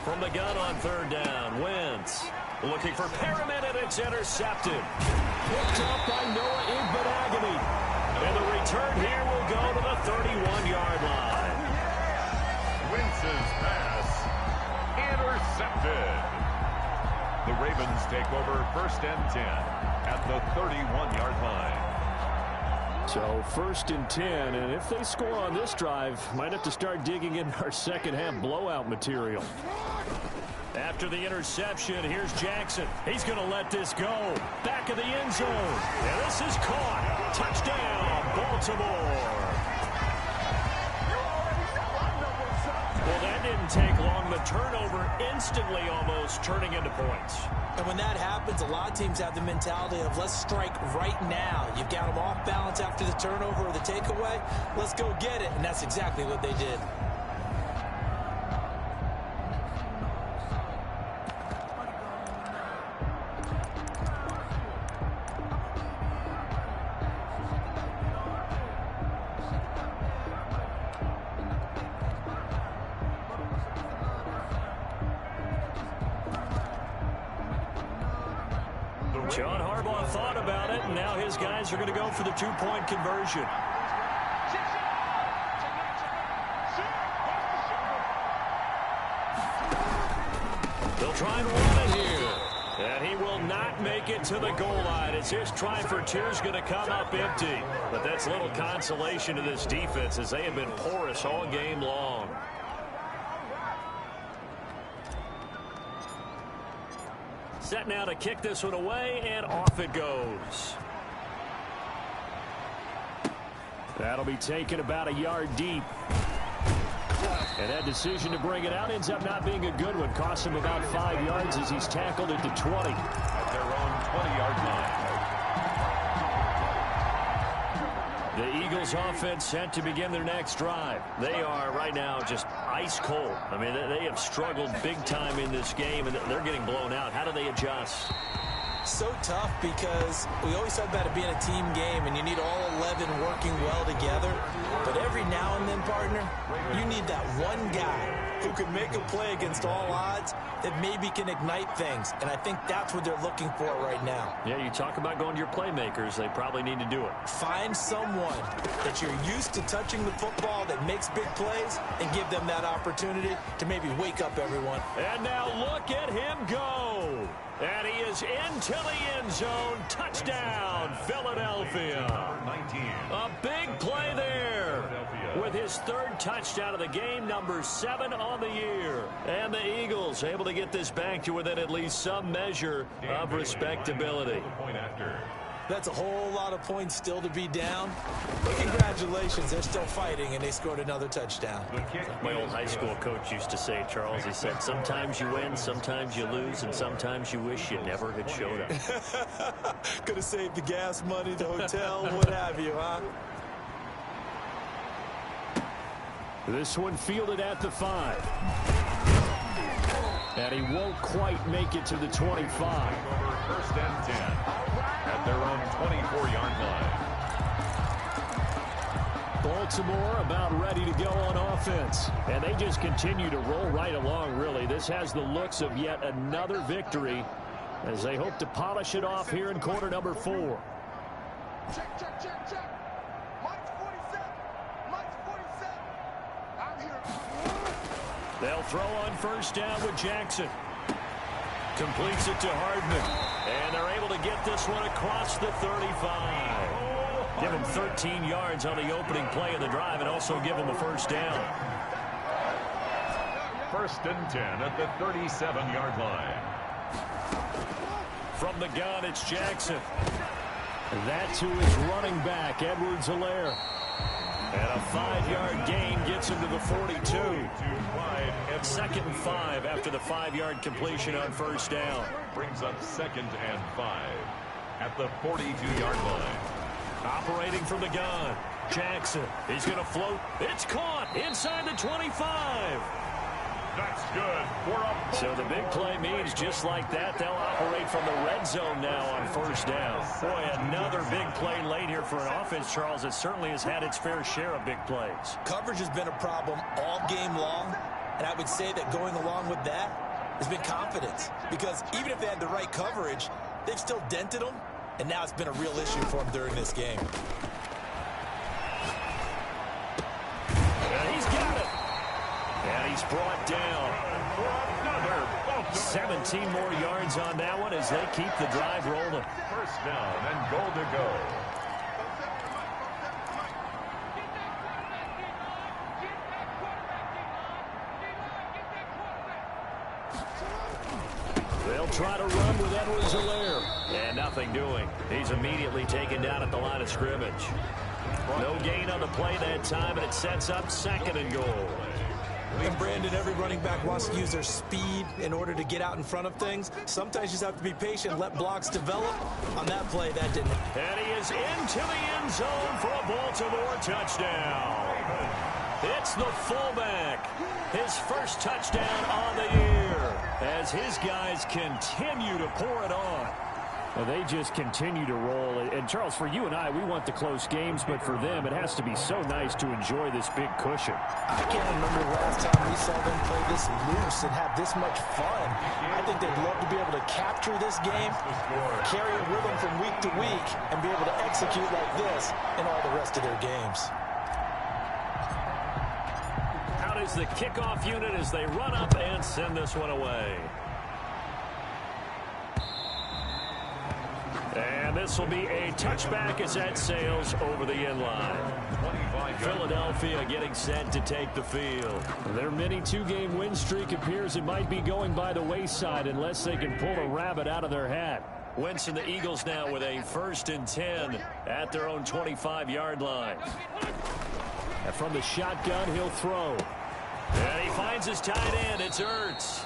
From the gun on 3rd down, Wentz looking for Perriman, and it's intercepted. Picked up by Noah Igbenogany. And the return here will go to the 31-yard line. Wentz's pass intercepted. The Ravens take over 1st and 10 at the 31-yard line. So 1st and 10, and if they score on this drive, might have to start digging in our second-half blowout material. After the interception, here's Jackson. He's going to let this go. Back of the end zone. And this is caught. Touchdown, Baltimore. Well, that didn't take long. The turnover instantly almost turning into points. And when that happens, a lot of teams have the mentality of let's strike right now. You've got them off balance after the turnover or the takeaway. Let's go get it. And that's exactly what they did. John Harbaugh thought about it, and now his guys are going to go for the two-point conversion. They'll try and run it here. And he will not make it to the goal line as his try for two is going to come up empty. But that's little consolation to this defense as they have been porous all game long. Set now to kick this one away, and off it goes. That'll be taken about a yard deep. And that decision to bring it out ends up not being a good one. Costs him about 5 yards as he's tackled at the 20. At their own 20-yard line. The Eagles offense set to begin their next drive. They are right now just ice cold. I mean, they have struggled big time in this game, and they're getting blown out. How do they adjust? So tough because we always talk about it being a team game and you need all 11 working well together. But every now and then, partner, you need that one guy who can make a play against all odds that maybe can ignite things. And I think that's what they're looking for right now. Yeah, you talk about going to your playmakers. They probably need to do it. Find someone that you're used to touching the football that makes big plays and give them that opportunity to maybe wake up everyone. And now look at him go. And he is into the end zone. Touchdown, Philadelphia. A big play there with his third touchdown of the game, number 7 on the year. And the Eagles able to get this back to within at least some measure of respectability. That's a whole lot of points still to be down. But congratulations, they're still fighting, and they scored another touchdown. My old high school coach used to say, Charles, he said, sometimes you win, sometimes you lose, and sometimes you wish you never had showed up. Could have saved the gas money, the hotel, what have you, huh? This one fielded at the 5. And he won't quite make it to the 25. First and 10 at their own 24-yard line. Baltimore about ready to go on offense. And they just continue to roll right along, really. This has the looks of yet another victory as they hope to polish it off here in quarter number 4. Check, check, check, check. Mike's 47. Mike's 47. I'm here. They'll throw on first down with Jackson. Completes it to Hardman. And they're able to get this one across the 35. Give him 13 yards on the opening play of the drive and also give him a first down. First and 10 at the 37-yard line. From the gun, it's Jackson. That's who is running back, Edwards-Helaire. And a 5-yard gain gets him to the 42. Second and 5 after the 5-yard completion on first down. Brings up second and 5 at the 42-yard line. Operating from the gun, Jackson. He's going to float. It's caught inside the 25. That's good for a So the big play means just like that, they'll operate from the red zone now on first down. Boy, another big play late here for an offense, Charles, that certainly has had its fair share of big plays. Coverage has been a problem all game long, and I would say that going along with that has been confidence. Because even if they had the right coverage, they've still dented them, and now it's been a real issue for them during this game. And he's got it. And he's brought down. 17 more yards on that one as they keep the drive rolling. First down and goal to go. They'll try to run with Edwards-Helaire. And nothing doing. He's immediately taken down at the line of scrimmage. No gain on the play that time, and it sets up second and goal. And Brandon, every running back wants to use their speed in order to get out in front of things. Sometimes you just have to be patient, let blocks develop. On that play, that didn't. And he is into the end zone for a Baltimore touchdown. It's the fullback. His first touchdown on the year as his guys continue to pour it on. Well, they just continue to roll. And, Charles, for you and I, we want the close games, but for them, it has to be so nice to enjoy this big cushion. I can't remember the last time we saw them play this loose and have this much fun. I think they'd love to be able to capture this game, carry it with them from week to week, and be able to execute like this in all the rest of their games. Out is the kickoff unit as they run up and send this one away. And this will be a touchback as that sails over the end line. Philadelphia getting set to take the field. Their mini two-game win streak appears it might be going by the wayside unless they can pull a rabbit out of their hat. Wentz and the Eagles now with a 1st and 10 at their own 25-yard line. And from the shotgun, he'll throw. And he finds his tight end. It's Ertz.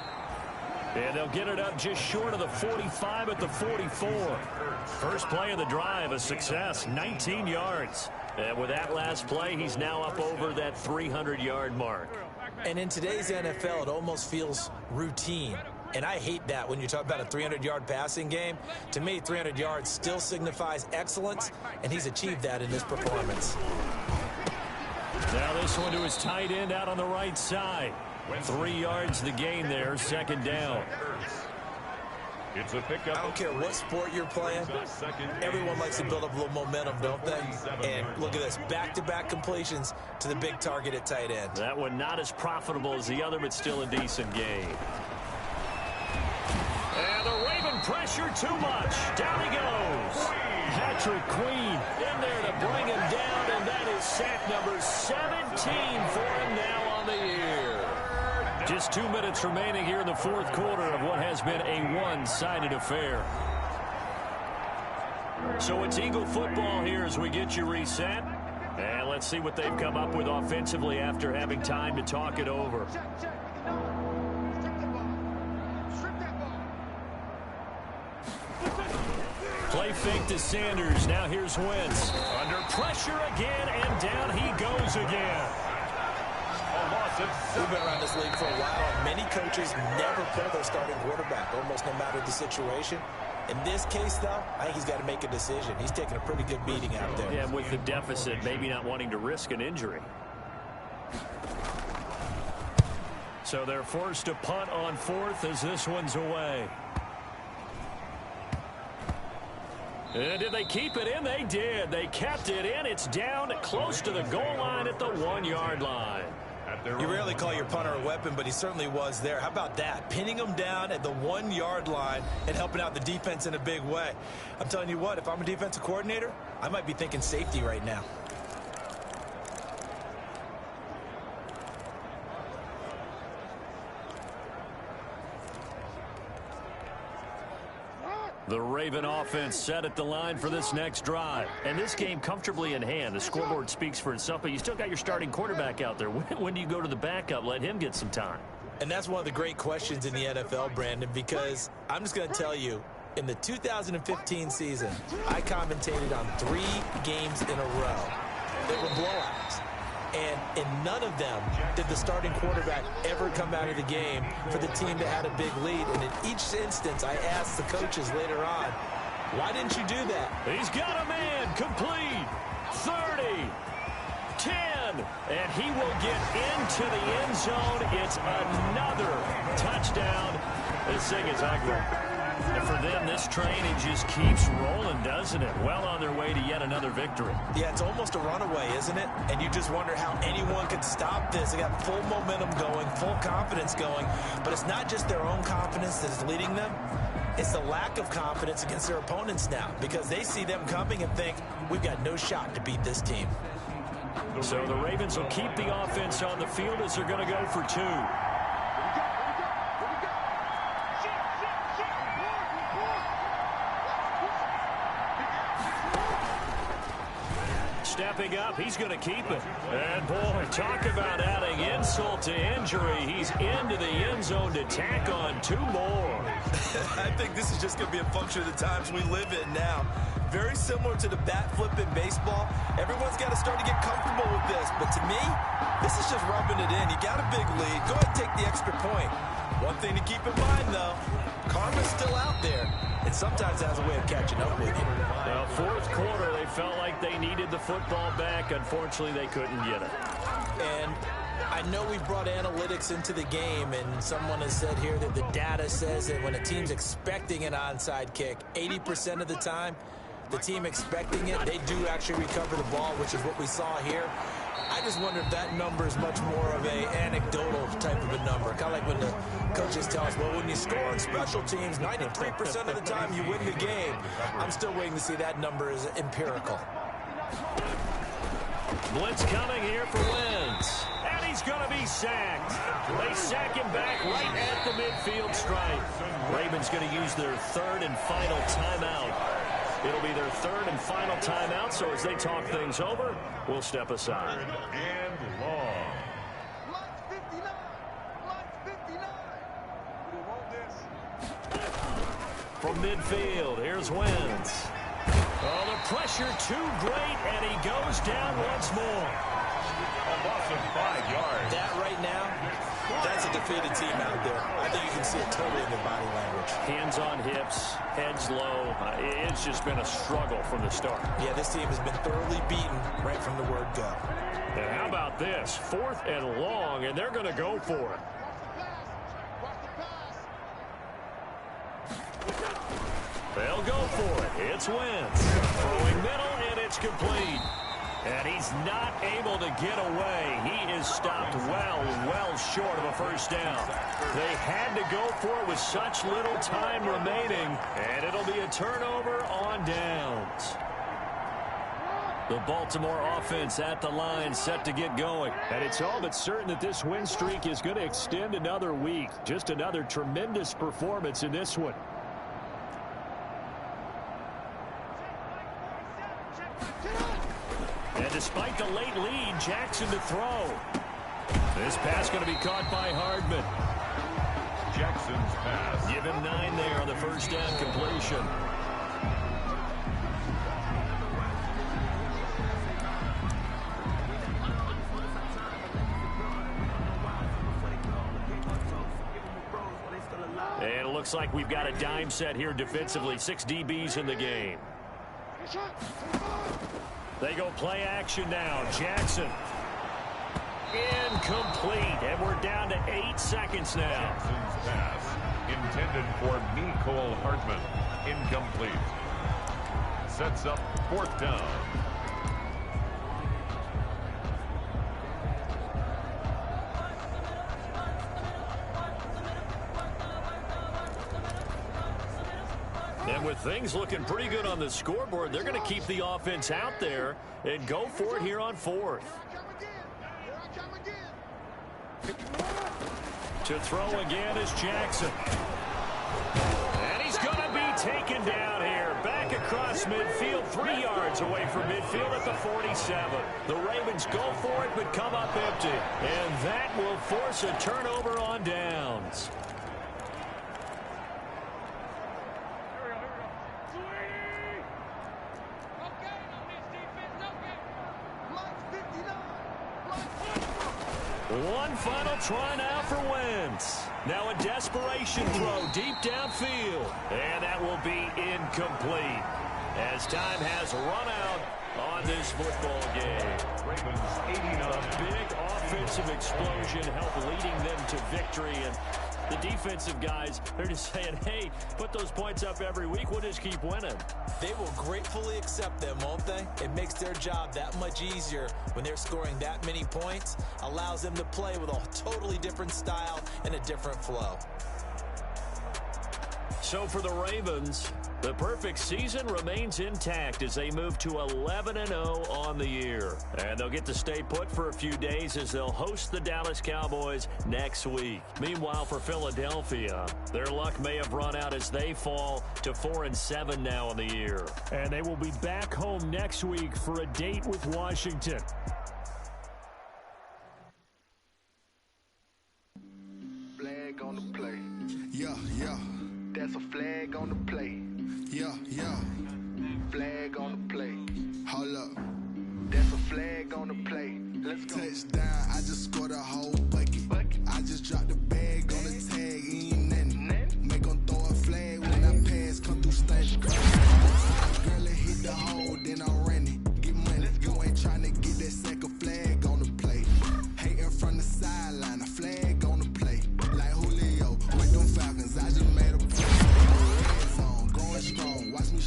And they'll get it up just short of the 45 at the 44. First play of the drive, a success, 19 yards. And with that last play, he's now up over that 300-yard mark. And in today's NFL, it almost feels routine. And I hate that when you talk about a 300-yard passing game. To me, 300 yards still signifies excellence, and he's achieved that in this performance. Now this one to his tight end out on the right side. 3 yards the gain there, 2nd down. It's a pickup. I don't care what sport you're playing. Everyone likes to build up a little momentum, don't they? And look at this, back-to-back completions to the big target at tight end. That one not as profitable as the other, but still a decent gain. And the Raven pressure too much. Down he goes. Patrick Queen in there to bring him down, and that is sack number 17 for him now on the year. Just 2 minutes remaining here in the 4th quarter of what has been a one-sided affair. So it's Eagle football here as we get you reset. And let's see what they've come up with offensively after having time to talk it over. Play fake to Sanders. Now here's Wentz. Under pressure again, and down he goes again. We've been around this league for a while, and many coaches never pull their starting quarterback, almost no matter the situation. In this case, though, I think he's got to make a decision. He's taking a pretty good beating out there. Yeah, with the deficit, maybe not wanting to risk an injury. So they're forced to punt on 4th as this one's away. And did they keep it in? They did. They kept it in. It's down close to the goal line at the 1-yard line. You rarely call your punter a weapon, but he certainly was there. How about that? Pinning him down at the 1-yard line and helping out the defense in a big way. I'm telling you what, if I'm a defensive coordinator, I might be thinking safety right now. The Raven offense set at the line for this next drive. And this game comfortably in hand. The scoreboard speaks for itself, but you still got your starting quarterback out there. When do you go to the backup? Let him get some time. And that's one of the great questions in the NFL, Brandon, because I'm just going to tell you, in the 2015 season, I commentated on 3 games in a row. They were blowouts. And in none of them did the starting quarterback ever come out of the game for the team that had a big lead. And in each instance, I asked the coaches later on, why didn't you do that? He's got a man complete. 30, 10, and he will get into the end zone. It's another touchdown. This thing is ugly. And for them, this train, it just keeps rolling, doesn't it? Well on their way to yet another victory. Yeah, it's almost a runaway, isn't it? And you just wonder how anyone could stop this. They got full momentum going, full confidence going. But it's not just their own confidence that is leading them. It's the lack of confidence against their opponents now, because they see them coming and think, we've got no shot to beat this team. So the Ravens will keep the offense on the field as they're going to go for 2. Stepping up, he's going to keep it. And boy, talk about adding insult to injury. He's into the end zone to tack on 2 more. I think this is just going to be a function of the times we live in now. Very similar to the bat flip in baseball. Everyone's got to start to get comfortable with this. But to me, this is just rubbing it in. You got a big lead. Go ahead and take the extra point. One thing to keep in mind, though, karma's still out there, and sometimes has a way of catching up with you. Well, fourth quarter, they felt like they needed the football back. Unfortunately, they couldn't get it. And I know we brought analytics into the game, and someone has said here that the data says that when a team's expecting an onside kick, 80% of the time, the team expecting it, they do actually recover the ball, which is what we saw here. I just wonder if that number is much more of a anecdotal type of a number. Kind of like when the coaches tell us, well, when you score on special teams, 93% of the time you win the game. I'm still waiting to see that number is empirical. Blitz coming here for Wentz. And he's going to be sacked. They sack him back right at the midfield stripe. Ravens going to use their third and final timeout. It'll be their third and final timeout, so as they talk things over, we'll step aside. And long. Line 59. Line 59. We want this. From midfield, here's Wentz. Oh, the pressure too great, and he goes down once more. A loss of 5 yards. That right now, that's a defeated team out there. I think you can see it totally in their body language. Hands on hips, heads low. It's just been a struggle from the start. Yeah, this team has been thoroughly beaten right from the word go. And how about this? 4th and long, and they're going to go for it. They'll go for it. It's Wentz. Throwing middle, and it's complete. And he's not able to get away. He is stopped well short of a first down. They had to go for it with such little time remaining, and it'll be a turnover on downs. The Baltimore offense at the line, set to get going. And it's all but certain that this win streak is going to extend another week. Just another tremendous performance in this one. And despite the late lead, Jackson to throw. This pass going to be caught by Hardman. Jackson's pass. Give him 9 there on the first down completion. And it looks like we've got a dime set here defensively. 6 DBs in the game. They go play action now. Jackson. Incomplete. And we're down to 8 seconds now. Jackson's pass intended for Nicole Hartman. Incomplete. Sets up 4th down. And with things looking pretty good on the scoreboard, they're going to keep the offense out there and go for it here on 4th. To throw again is Jackson. And he's going to be taken down here. Back across midfield, 3 yards away from midfield at the 47. The Ravens go for it but come up empty. And that will force a turnover on downs. One final try now for Wentz. Now a desperation throw deep downfield. And that will be incomplete as time has run out on this football game. Ravens 89. A big offensive explosion helped leading them to victory. And the defensive guys, they're just saying, hey, put those points up every week. We'll just keep winning. They will gratefully accept them, won't they? It makes their job that much easier when they're scoring that many points. Allows them to play with a totally different style and a different flow. So for the Ravens, the perfect season remains intact as they move to 11-0 on the year. And they'll get to stay put for a few days as they'll host the Dallas Cowboys next week. Meanwhile, for Philadelphia, their luck may have run out as they fall to 4-7 now on the year. And they will be back home next week for a date with Washington. Flag on the play. Yeah, yeah. That's a flag on the play. Yeah, yeah. Flag on the play. Hold up. That's a flag on the play. Let's go. Touchdown, I just scored a whole bucket. I just dropped the bag on the tag.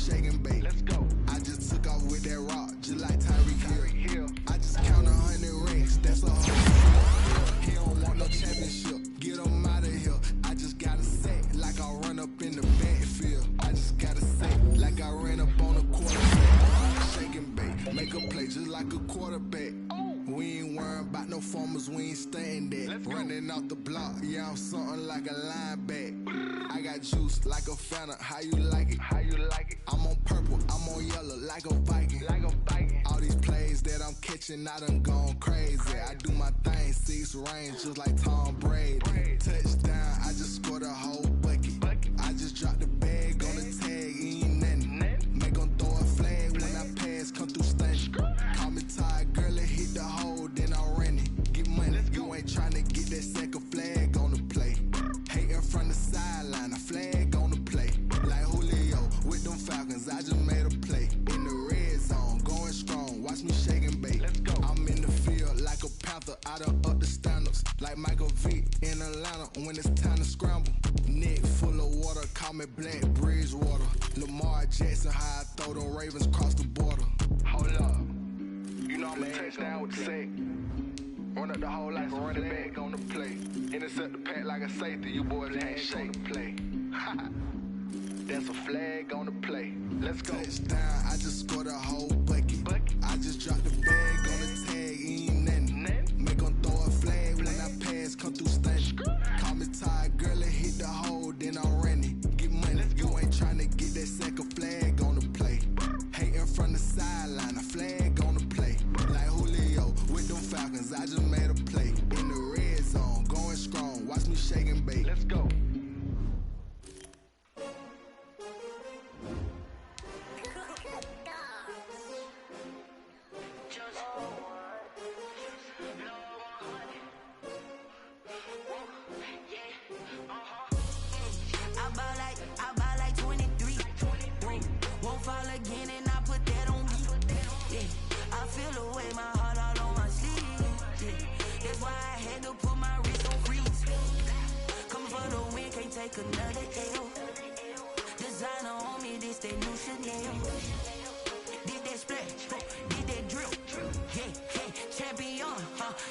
shake and bake. Let's go. I just took off with that rock, just like Tyreek Hill. I just count 100 rings, that's a whole. He don't want no championship, get him out of here. I just gotta say, like I run up in the backfield. I just gotta say, like I ran up on a quarterback. Shake and bake, make a play just like a quarterback. We ain't worrying about no formers, we ain't staying there. Running off the block, yeah, I'm something like a linebacker. I got juice like a Fanta, how you like it? How you like it? I'm on purple, I'm on yellow like a Viking. Like a Viking. All these plays that I'm catching, I done gone crazy. I do my thing, 6 range just like Tom Brady. Touchdown, I just scored a whole bucket. I just dropped the bag on the tag, ain't nothing. Make 'em throw a flag when I pass, come through stunning. Call me tired, girl, it hit the hole, then I ran it. Get money, you ain't tryna get that second flag on the play. Hating from the sideline, a flag on the play. Like Julio with them Falcons, I just made a play. In the red zone, going strong, watch me shake and bake. I'm in the field like a Panther, I done up the standards. Like Michael Vick in Atlanta when it's time to scramble. Neck full of water, call me Black Bridgewater. Lamar Jackson, how I throw them Ravens across the border. Hold up, you know I'm a touchdown with the sack. Run up the hole like a running back on the play. Intercept the pack like a safety, you boys ain't shake the play. That's a flag on the play. Let's go. Touchdown, I just scored a whole bucket. I just dropped the bag on the tag, ain't nothing. Make 'em throw a flag when I pass, come through stunning. Call me tired, girl, it hit the hole, then I ran it. Get money, you ain't tryna get that second flag on the play. Hating from the sideline, a flag on the play. Like Julio with them Falcons, I just made a play. In the red zone, going strong, watch me shake and bake. Let's go. I buy like 23. Won't fall again and I put that on me. Yeah, I feel the way, my heart all on my sleeve. Yeah, that's why I had to put my wrist on freeze. Coming for the win, can't take another L. Designer on me, this that new Chanel. Did that splash, did that drill. Yeah, champion,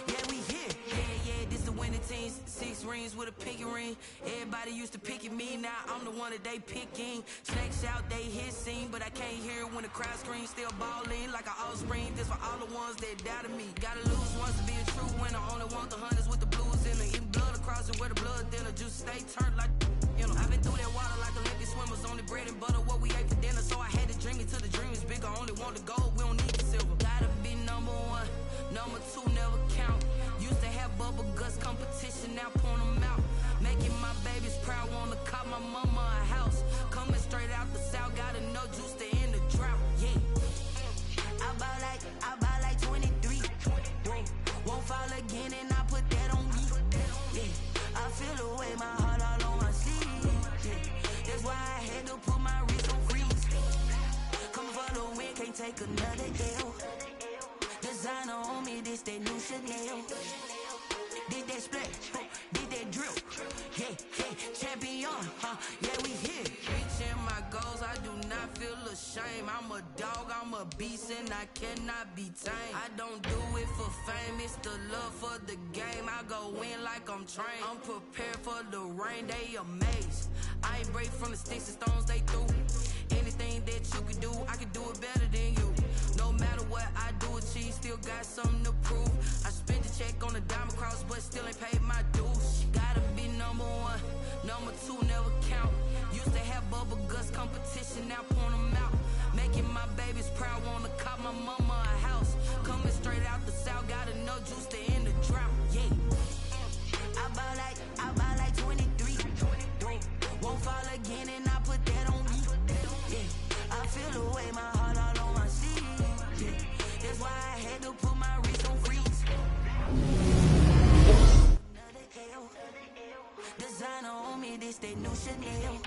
yeah, we here. Yeah, this the winning team. 6 rings with a pinky ring. Everybody used to pick at me, now I'm the one that they picking. Snakes out, they hit scene, but I can't hear it when the crowd screams. Still balling like an offspring. This for all the ones that doubted me. Gotta lose once to be a true winner. Only want the hunters with the blues in it. Eating blood across it where the blood thinner. Just stay turned like, you know. I've been through that water like Olympic swimmers. Only bread and butter, what we ate for dinner. So I had to dream it till the dream is bigger. Only want the gold, we don't need the silver. Gotta be number 1, number 2 never count. Used to have bubble guts competition, now point them out. Making my babies proud, wanna call my mama a house. Coming straight out the south, gotta know juice to end the drought. Yeah, I buy like 23. Won't fall again and I put that on me. Yeah, I feel the way, my heart all on my sleeve. Yeah, that's why I had to put my wrist on freeze. Coming for the win, can't take another L. Designer on me, this that new Chanel. Did that splash, did that drill. Yeah, champion, yeah, we here. Reaching my goals, I do not feel ashamed. I'm a dog, I'm a beast, and I cannot be tamed. I don't do it for fame, it's the love for the game. I go in like I'm trained. I'm prepared for the rain, they amazed. I ain't break from the sticks and stones they threw. Anything that you can do, I can do it better than you. No matter what I do, achieve, still got something to prove. I spent the check on the diamond cross, but still ain't paid my dues. Gotta be number 1, number 2 never count. Used to have bubble guts competition, now point them out. Making my babies proud, wanna call my mama a house. Coming straight out the south, gotta know juice to end the drought. Yeah, I buy like 23. Won't fall again and I put that on me. Yeah, I feel the way, my heart all on my sleeve. Yeah, that's why I had to put my wrist on freeze. Another L. Designer on me, this that new Chanel.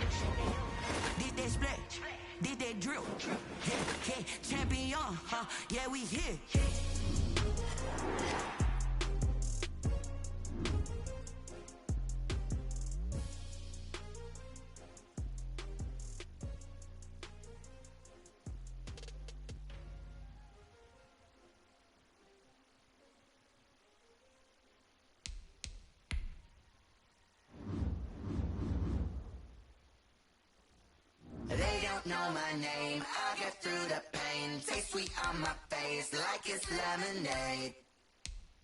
Did that splash, did that drill. Yeah, champion, yeah, we here. don't know my name. I'll get through the pain. Taste sweet on my face like it's lemonade.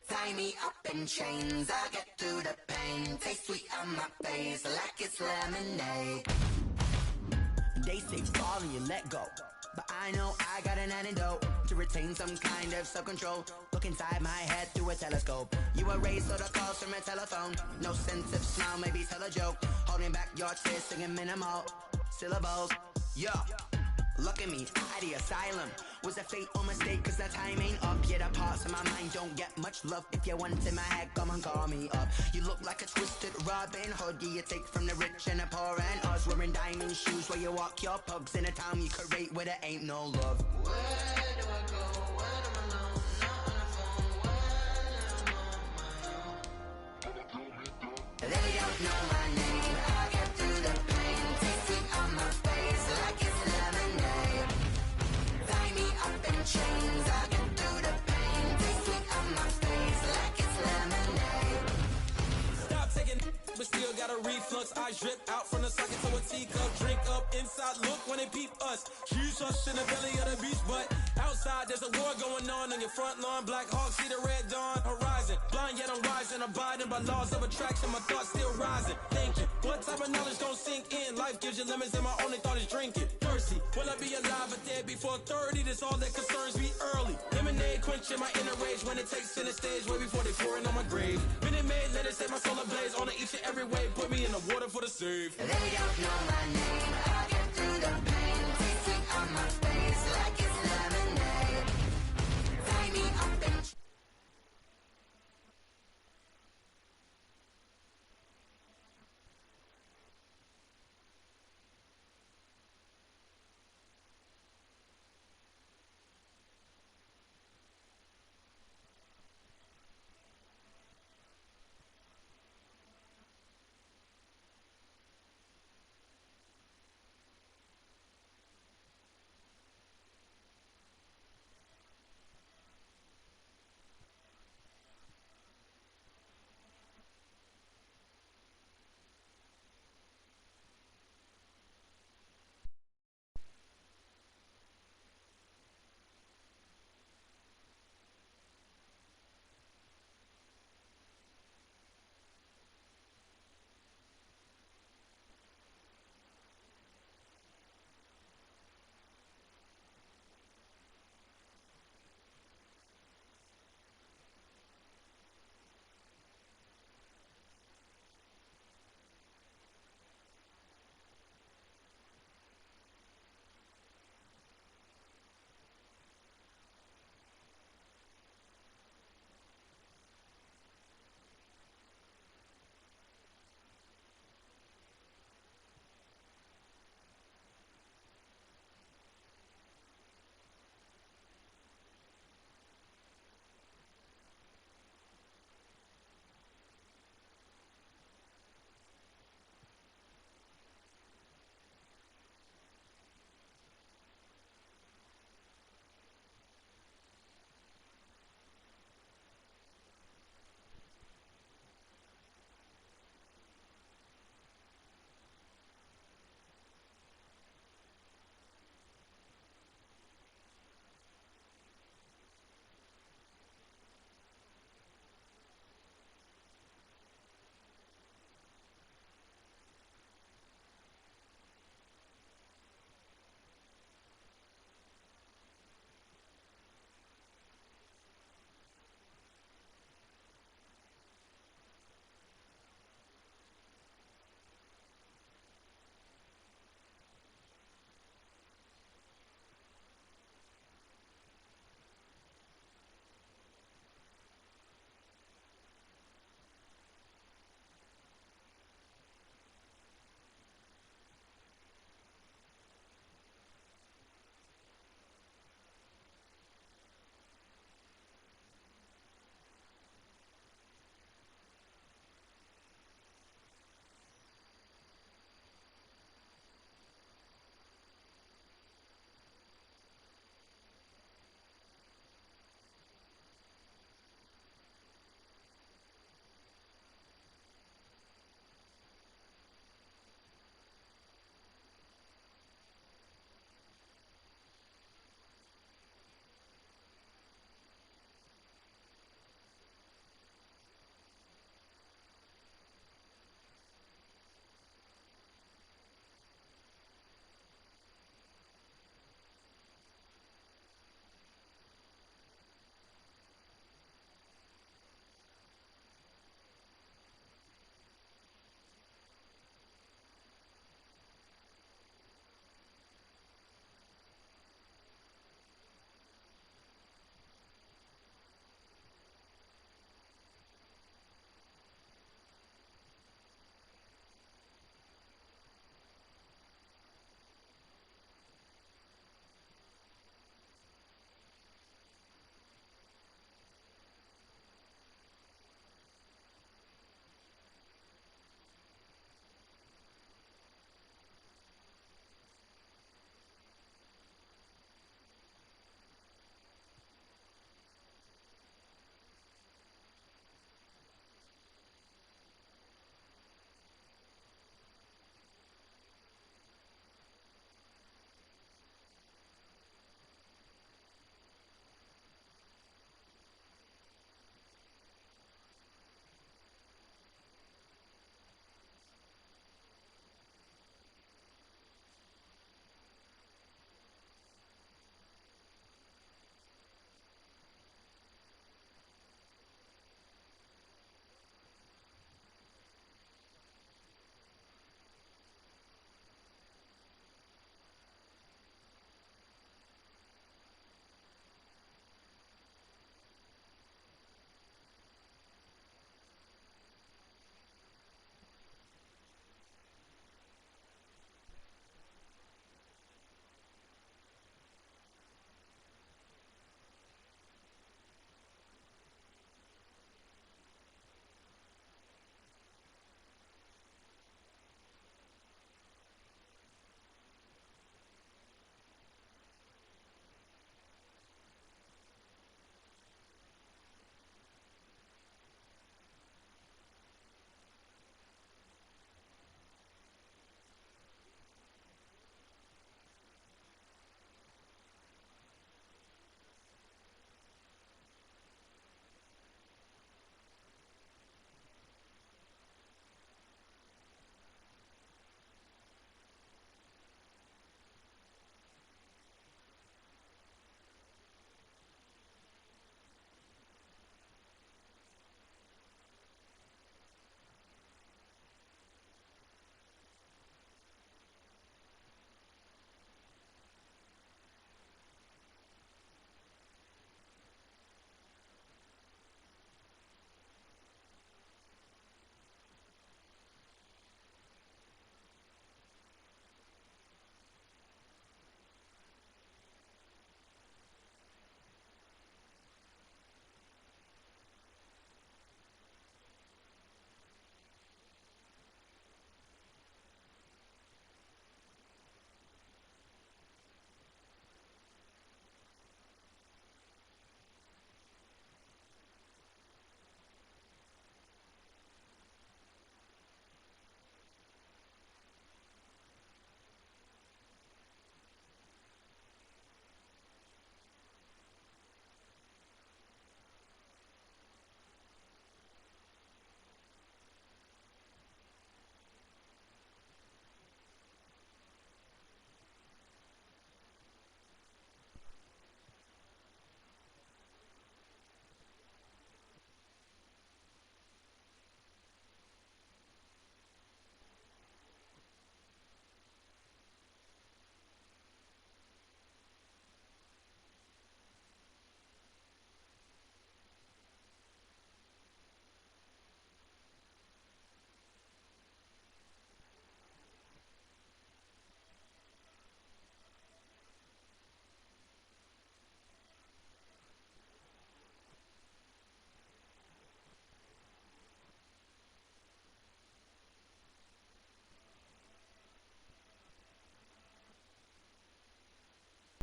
Tie me up in chains. I'll get through the pain. Taste sweet on my face like it's lemonade. They say fall and you let go, but I know I got an antidote to retain some kind of self-control. Look inside my head through a telescope. You erase all the calls from a telephone. No sense of smile, maybe tell a joke. Holding back your tears, singing minimal syllables. Yeah, look at me, at the asylum. Was a fate or mistake, cause the time ain't up. Yet the parts of my mind don't get much love. If you want in my head, come and call me up. You look like a twisted Robin Hood. You take from the rich and the poor and us. Wearing diamond shoes where you walk your pugs in a town you could rate where there ain't no love. Where do I go when I'm alone? Not on the phone when I'm on my own. They don't know my name. I get through the pain. Taste sweet on my face like it's lemonade. Tie me up in chains. I get through the pain. Taste sweet on my face like it's lemonade. Stop taking, but still got a reflux. I drip out from the socket to a teacup. Drink up inside, look when they peep us. Huge us in the belly of the beach, but outside there's a war going on your front lawn. Black Hawk, see the red dawn horizon. Blind yet I'm rising, abiding by laws of attraction. My thoughts still rising, thinking what type of knowledge don't sink in. Life gives you lemons and my only thought is drinking. Thirsty, will I be alive or dead before 30? That's all that concerns me early. Lemonade quenching my inner rage when it takes center stage way before they pour it on my grave. Minute Maid, let it set my soul ablaze on each and every way. Put me in the water for the save. They don't know my name. I get through the pain.